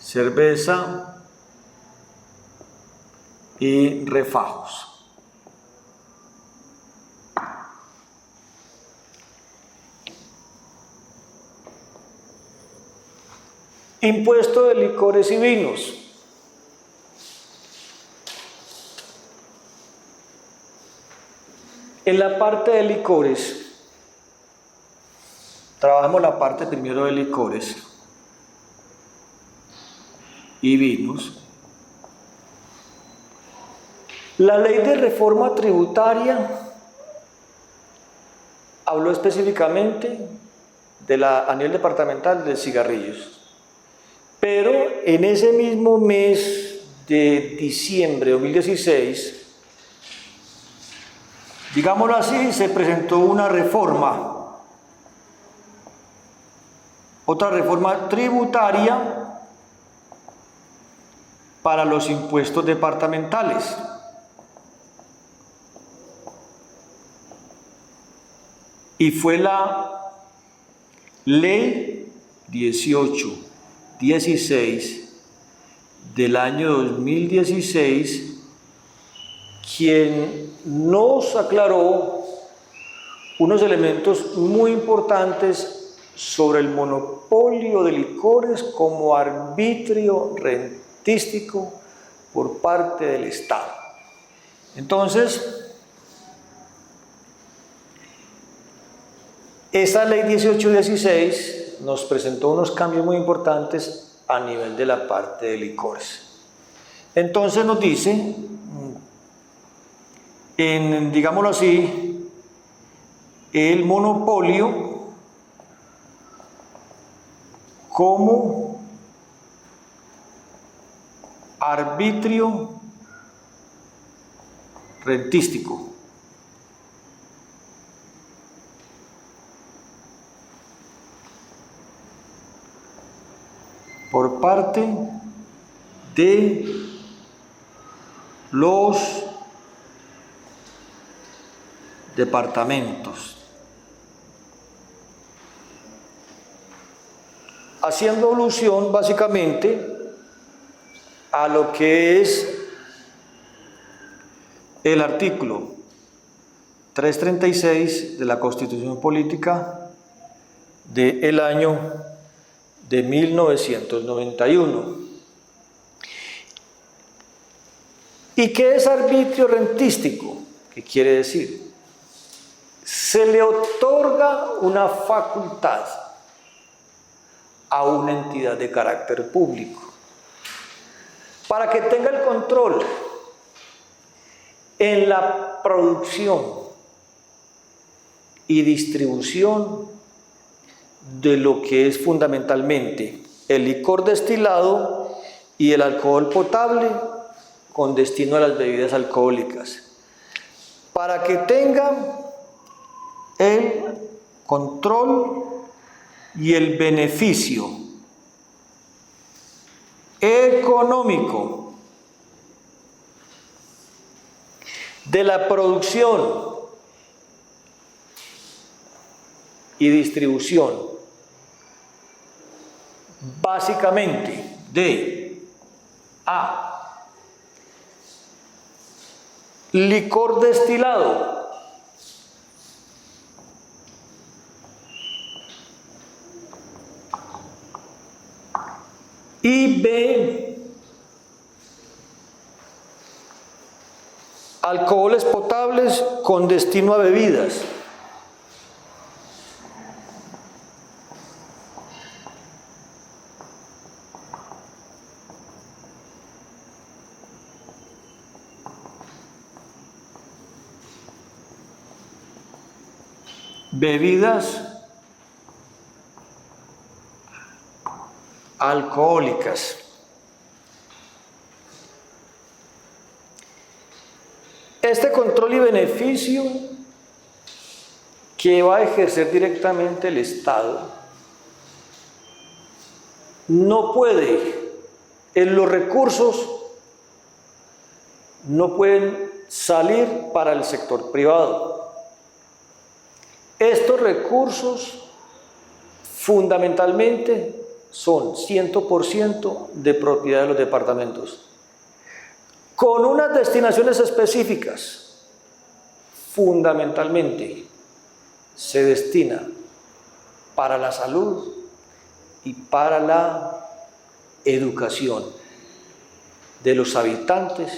cerveza y refajos. Impuesto de licores y vinos. En la parte de licores, trabajamos la parte primero de licores y vinos. La ley de reforma tributaria habló específicamente a nivel departamental de cigarrillos, pero en ese mismo mes de diciembre de 2016, digámoslo así, se presentó una reforma, otra reforma tributaria para los impuestos departamentales. Y fue la Ley 1816 del año 2016 quien nos aclaró unos elementos muy importantes sobre el monopolio de licores como arbitrio rentístico por parte del Estado. Entonces, esa ley 1816 nos presentó unos cambios muy importantes a nivel de la parte de licores. Entonces nos dice, digámoslo así, el monopolio como arbitrio rentístico. Por parte de los departamentos, haciendo alusión básicamente a lo que es el artículo 336 de la Constitución Política del año de 1991. ¿Y qué es arbitrio rentístico? ¿Qué quiere decir? Se le otorga una facultad a una entidad de carácter público, para que tenga el control en la producción y distribución de lo que es fundamentalmente el licor destilado y el alcohol potable con destino a las bebidas alcohólicas, para que tenga el control y el beneficio económico de la producción y distribución básicamente de A, licor destilado, y B, alcoholes potables con destino a bebidas. Bebidas alcohólicas. Este control y beneficio que va a ejercer directamente el Estado no puede, en los recursos no pueden salir para el sector privado. Estos recursos fundamentalmente son 100% de propiedad de los departamentos, con unas destinaciones específicas. Fundamentalmente se destina para la salud y para la educación de los habitantes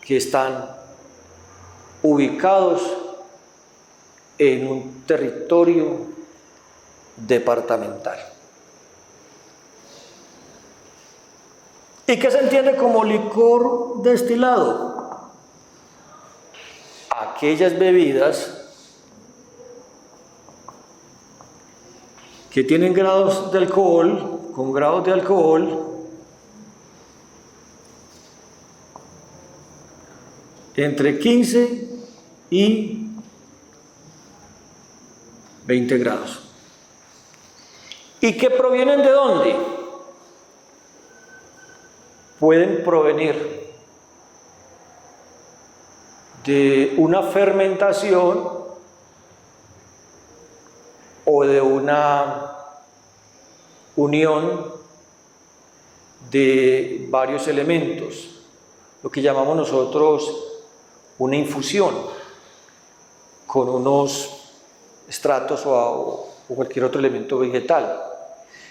que están ubicados en un territorio departamental. ¿Y qué se entiende como licor destilado? Aquellas bebidas que tienen grados de alcohol, con grados de alcohol entre 15 y 20 grados. ¿Y que provienen de dónde? Pueden provenir de una fermentación o de una unión de varios elementos, lo que llamamos nosotros una infusión con unos estratos o cualquier otro elemento vegetal.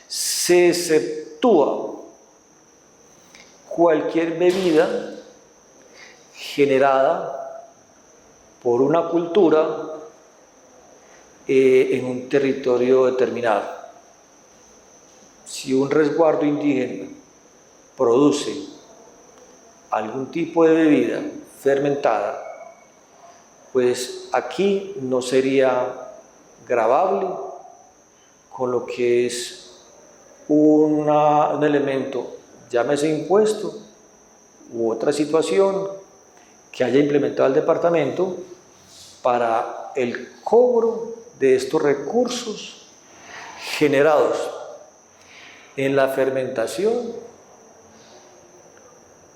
Se exceptúa cualquier bebida generada por una cultura en un territorio determinado. Si un resguardo indígena produce algún tipo de bebida fermentada, pues aquí no sería gravable con lo que es un elemento, llámese impuesto u otra situación que haya implementado el departamento para el cobro de estos recursos generados en la fermentación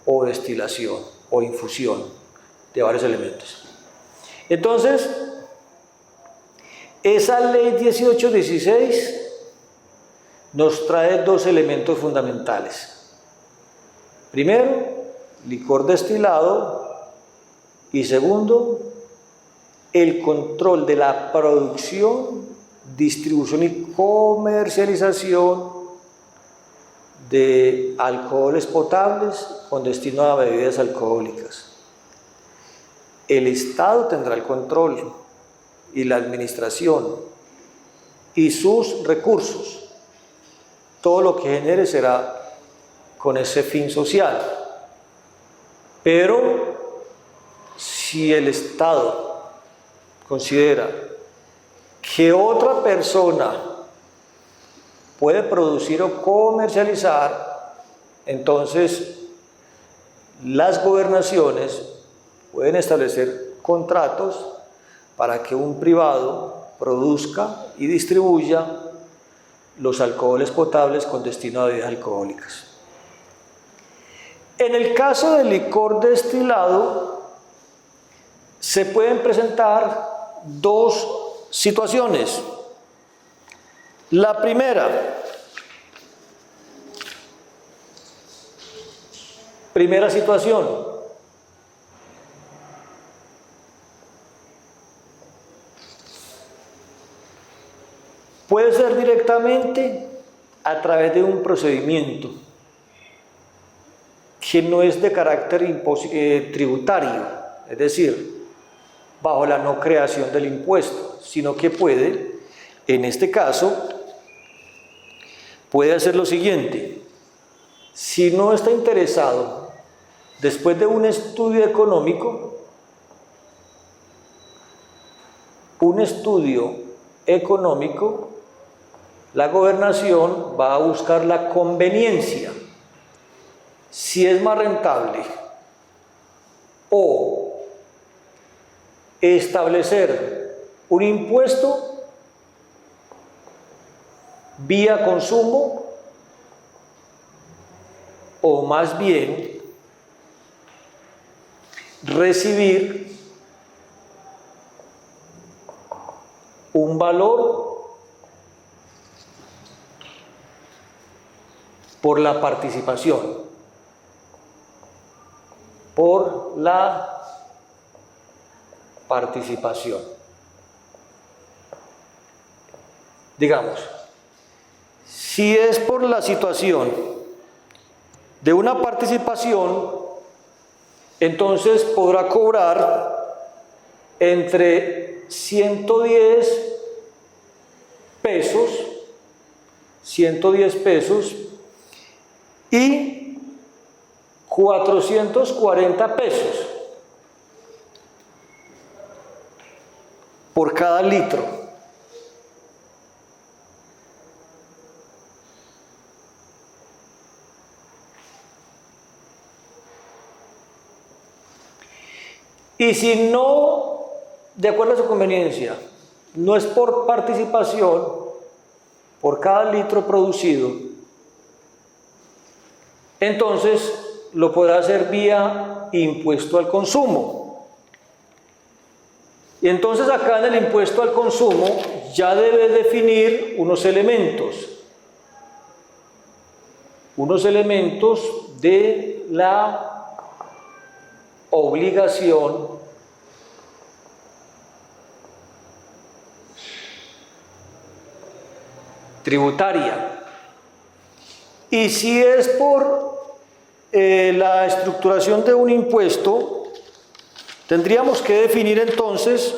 o destilación o infusión de varios elementos. Entonces, esa ley 1816 nos trae dos elementos fundamentales. Primero, licor destilado, y segundo, el control de la producción, distribución y comercialización de alcoholes potables con destino a bebidas alcohólicas. El Estado tendrá el control y la administración y sus recursos todo lo que genere será con ese fin social. Pero si el Estado considera que otra persona puede producir o comercializar, entonces las gobernaciones pueden establecer contratos para que un privado produzca y distribuya los alcoholes potables con destino a bebidas alcohólicas. En el caso del licor destilado, se pueden presentar dos situaciones. La primera situación: puede ser directamente a través de un procedimiento que no es de carácter tributario, es decir, bajo la no creación del impuesto, sino que puede, en este caso, puede hacer lo siguiente: si no está interesado, después de un estudio económico, la gobernación va a buscar la conveniencia, si es más rentable o establecer un impuesto vía consumo, o más bien recibir un valor por la participación, Digamos, si es por la situación de una participación, entonces podrá cobrar entre 110 pesos y 440 pesos por cada litro. Y si no, de acuerdo a su conveniencia, no es por participación, por cada litro producido, entonces lo podrá hacer vía impuesto al consumo. Y entonces acá en el impuesto al consumo ya debe definir unos elementos de la obligación tributaria. Y si es por la estructuración de un impuesto, tendríamos que definir entonces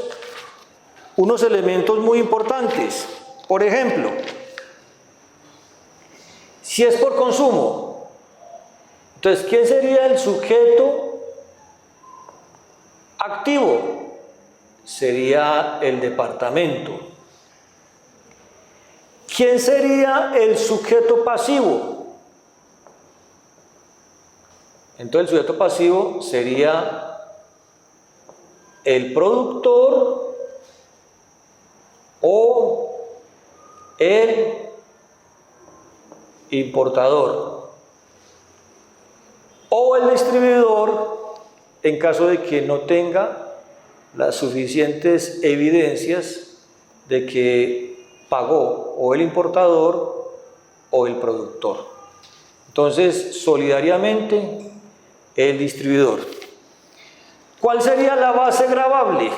unos elementos muy importantes. Por ejemplo, si es por consumo, entonces, ¿quién sería el sujeto activo? Sería el departamento. ¿Quién sería el sujeto pasivo? Entonces el sujeto pasivo sería el productor o el importador o el distribuidor, en caso de que no tenga las suficientes evidencias de que pagó o el importador o el productor. Entonces, solidariamente, el distribuidor. ¿Cuál sería la base gravable?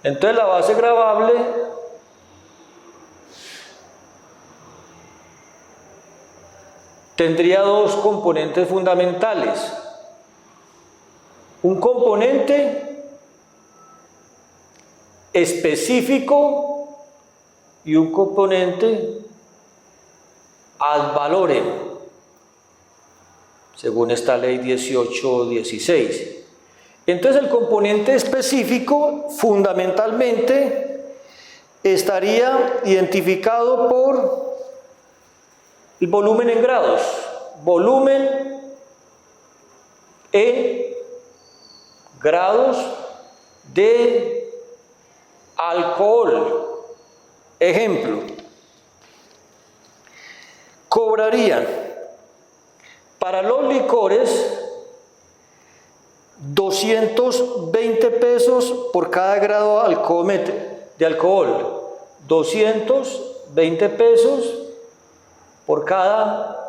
Entonces, la base gravable tendría dos componentes fundamentales. Un componente específico y un componente ad valorem, según esta ley 1816. Entonces el componente específico fundamentalmente estaría identificado por el volumen en grados, volumen en grados de alcohol. Ejemplo, cobrarían para los licores 220 pesos por cada grado de alcohol, 220 pesos por cada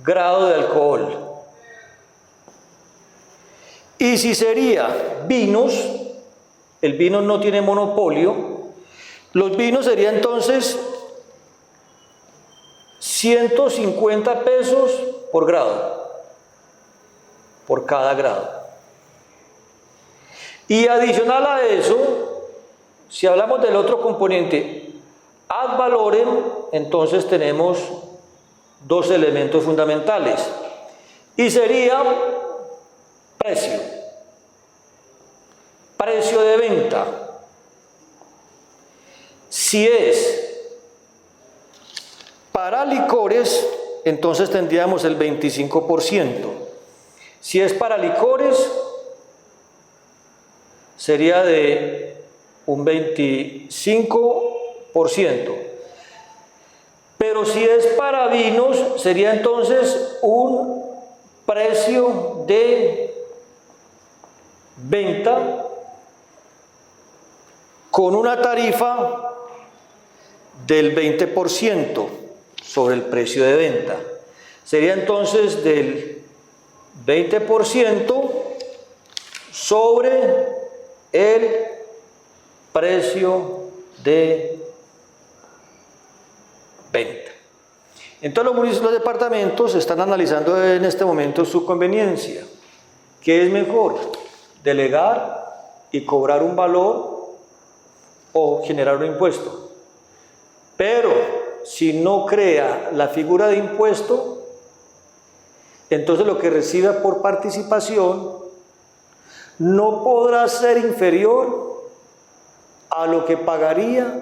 grado de alcohol. Y si sería vinos, el vino no tiene monopolio, los vinos serían entonces 150 pesos por grado, por cada grado. Y adicional a eso, si hablamos del otro componente ad valorem, entonces tenemos dos elementos fundamentales y sería precio, precio de venta. Si es para licores, entonces tendríamos el 25%. Si es para licores, sería de un 25%. Pero si es para vinos, sería entonces un precio de venta con una tarifa del 20% sobre el precio de venta. Sería entonces del 20% sobre el precio de venta. Entonces los municipios, los departamentos están analizando en este momento su conveniencia. ¿Qué es mejor? ¿Delegar y cobrar un valor o generar un impuesto? Pero si no crea la figura de impuesto, entonces lo que reciba por participación no podrá ser inferior a lo que pagaría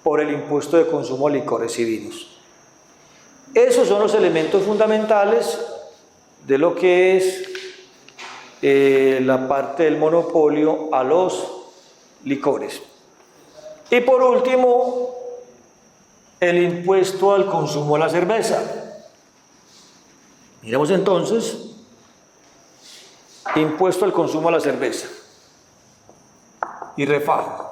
por el impuesto de consumo de licores y vinos. Esos son los elementos fundamentales de lo que es la parte del monopolio a los licores. Y por último, el impuesto al consumo de la cerveza. Miremos entonces, impuesto al consumo de la cerveza y refajo.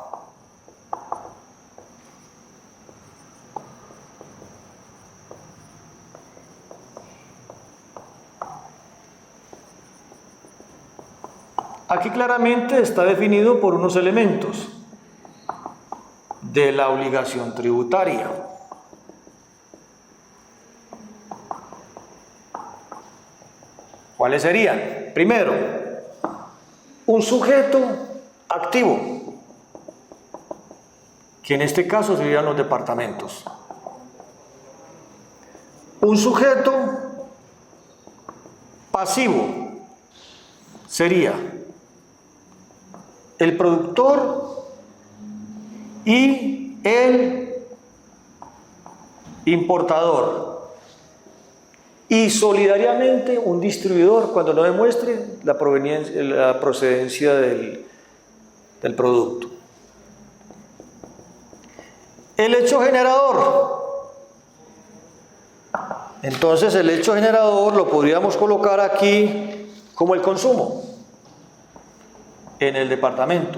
Aquí claramente está definido por unos elementos de la obligación tributaria. ¿Cuáles serían? Primero, un sujeto activo, que en este caso serían los departamentos. Un sujeto pasivo sería el productor y el importador. Y solidariamente un distribuidor cuando no demuestre la procedencia del producto. El hecho generador. Entonces el hecho generador lo podríamos colocar aquí como el consumo en el departamento.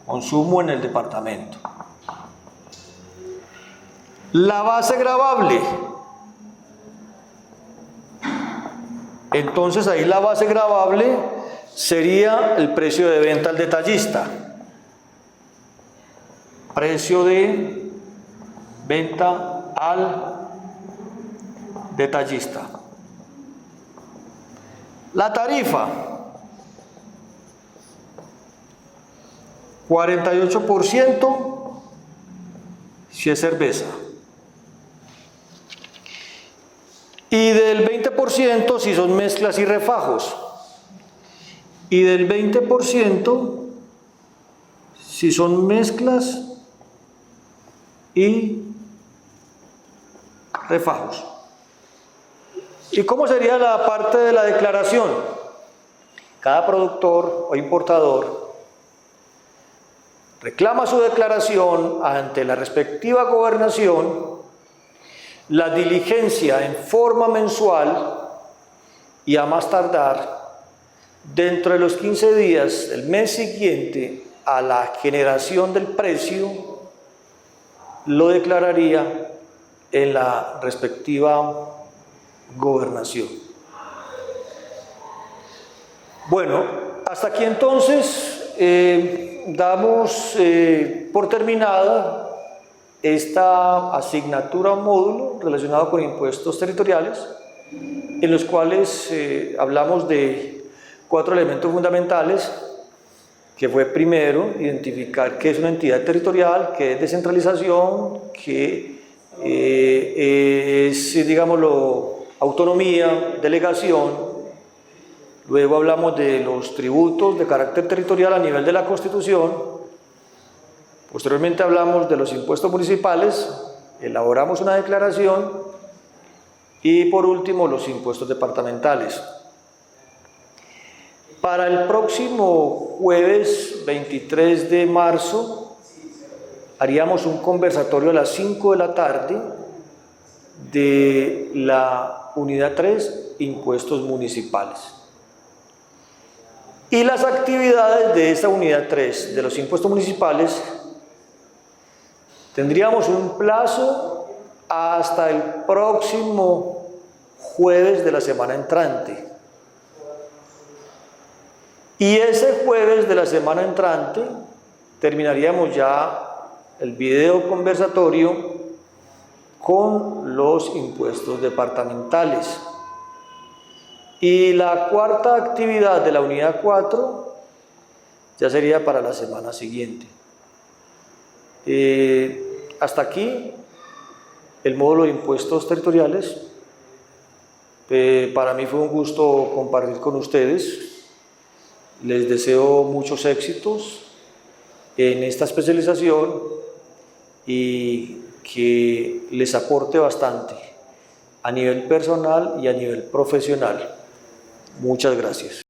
Consumo en el departamento. La base gravable. Entonces ahí la base gravable sería el precio de venta al detallista. Precio de venta al detallista. La tarifa, 48% si es cerveza. Y del 20% si son mezclas y refajos. Y del 20% si son mezclas y refajos. ¿Y cómo sería la parte de la declaración? Cada productor o importador reclama su declaración ante la respectiva gobernación, la diligencia en forma mensual y a más tardar dentro de los 15 días del mes siguiente a la generación del precio, lo declararía en la respectiva gobernación. Bueno, hasta aquí entonces damos por terminada esta asignatura o módulo relacionado con impuestos territoriales, en los cuales hablamos de 4 elementos fundamentales, que fue primero identificar qué es una entidad territorial, qué es descentralización, qué es, digámoslo, autonomía, delegación. Luego hablamos de los tributos de carácter territorial a nivel de la Constitución. Posteriormente hablamos de los impuestos municipales, elaboramos una declaración y por último los impuestos departamentales. Para el próximo jueves 23 de marzo haríamos un conversatorio a las 5 de la tarde de la unidad 3, impuestos municipales. Y las actividades de esta unidad 3 de los impuestos municipales tendríamos un plazo hasta el próximo jueves de la semana entrante. Y ese jueves de la semana entrante terminaríamos ya el video conversatorio con los impuestos departamentales. Y la cuarta actividad de la unidad 4 ya sería para la semana siguiente. Hasta aquí el módulo de impuestos territoriales. Para mí fue un gusto compartir con ustedes. Les deseo muchos éxitos en esta especialización y que les aporte bastante a nivel personal y a nivel profesional. Muchas gracias.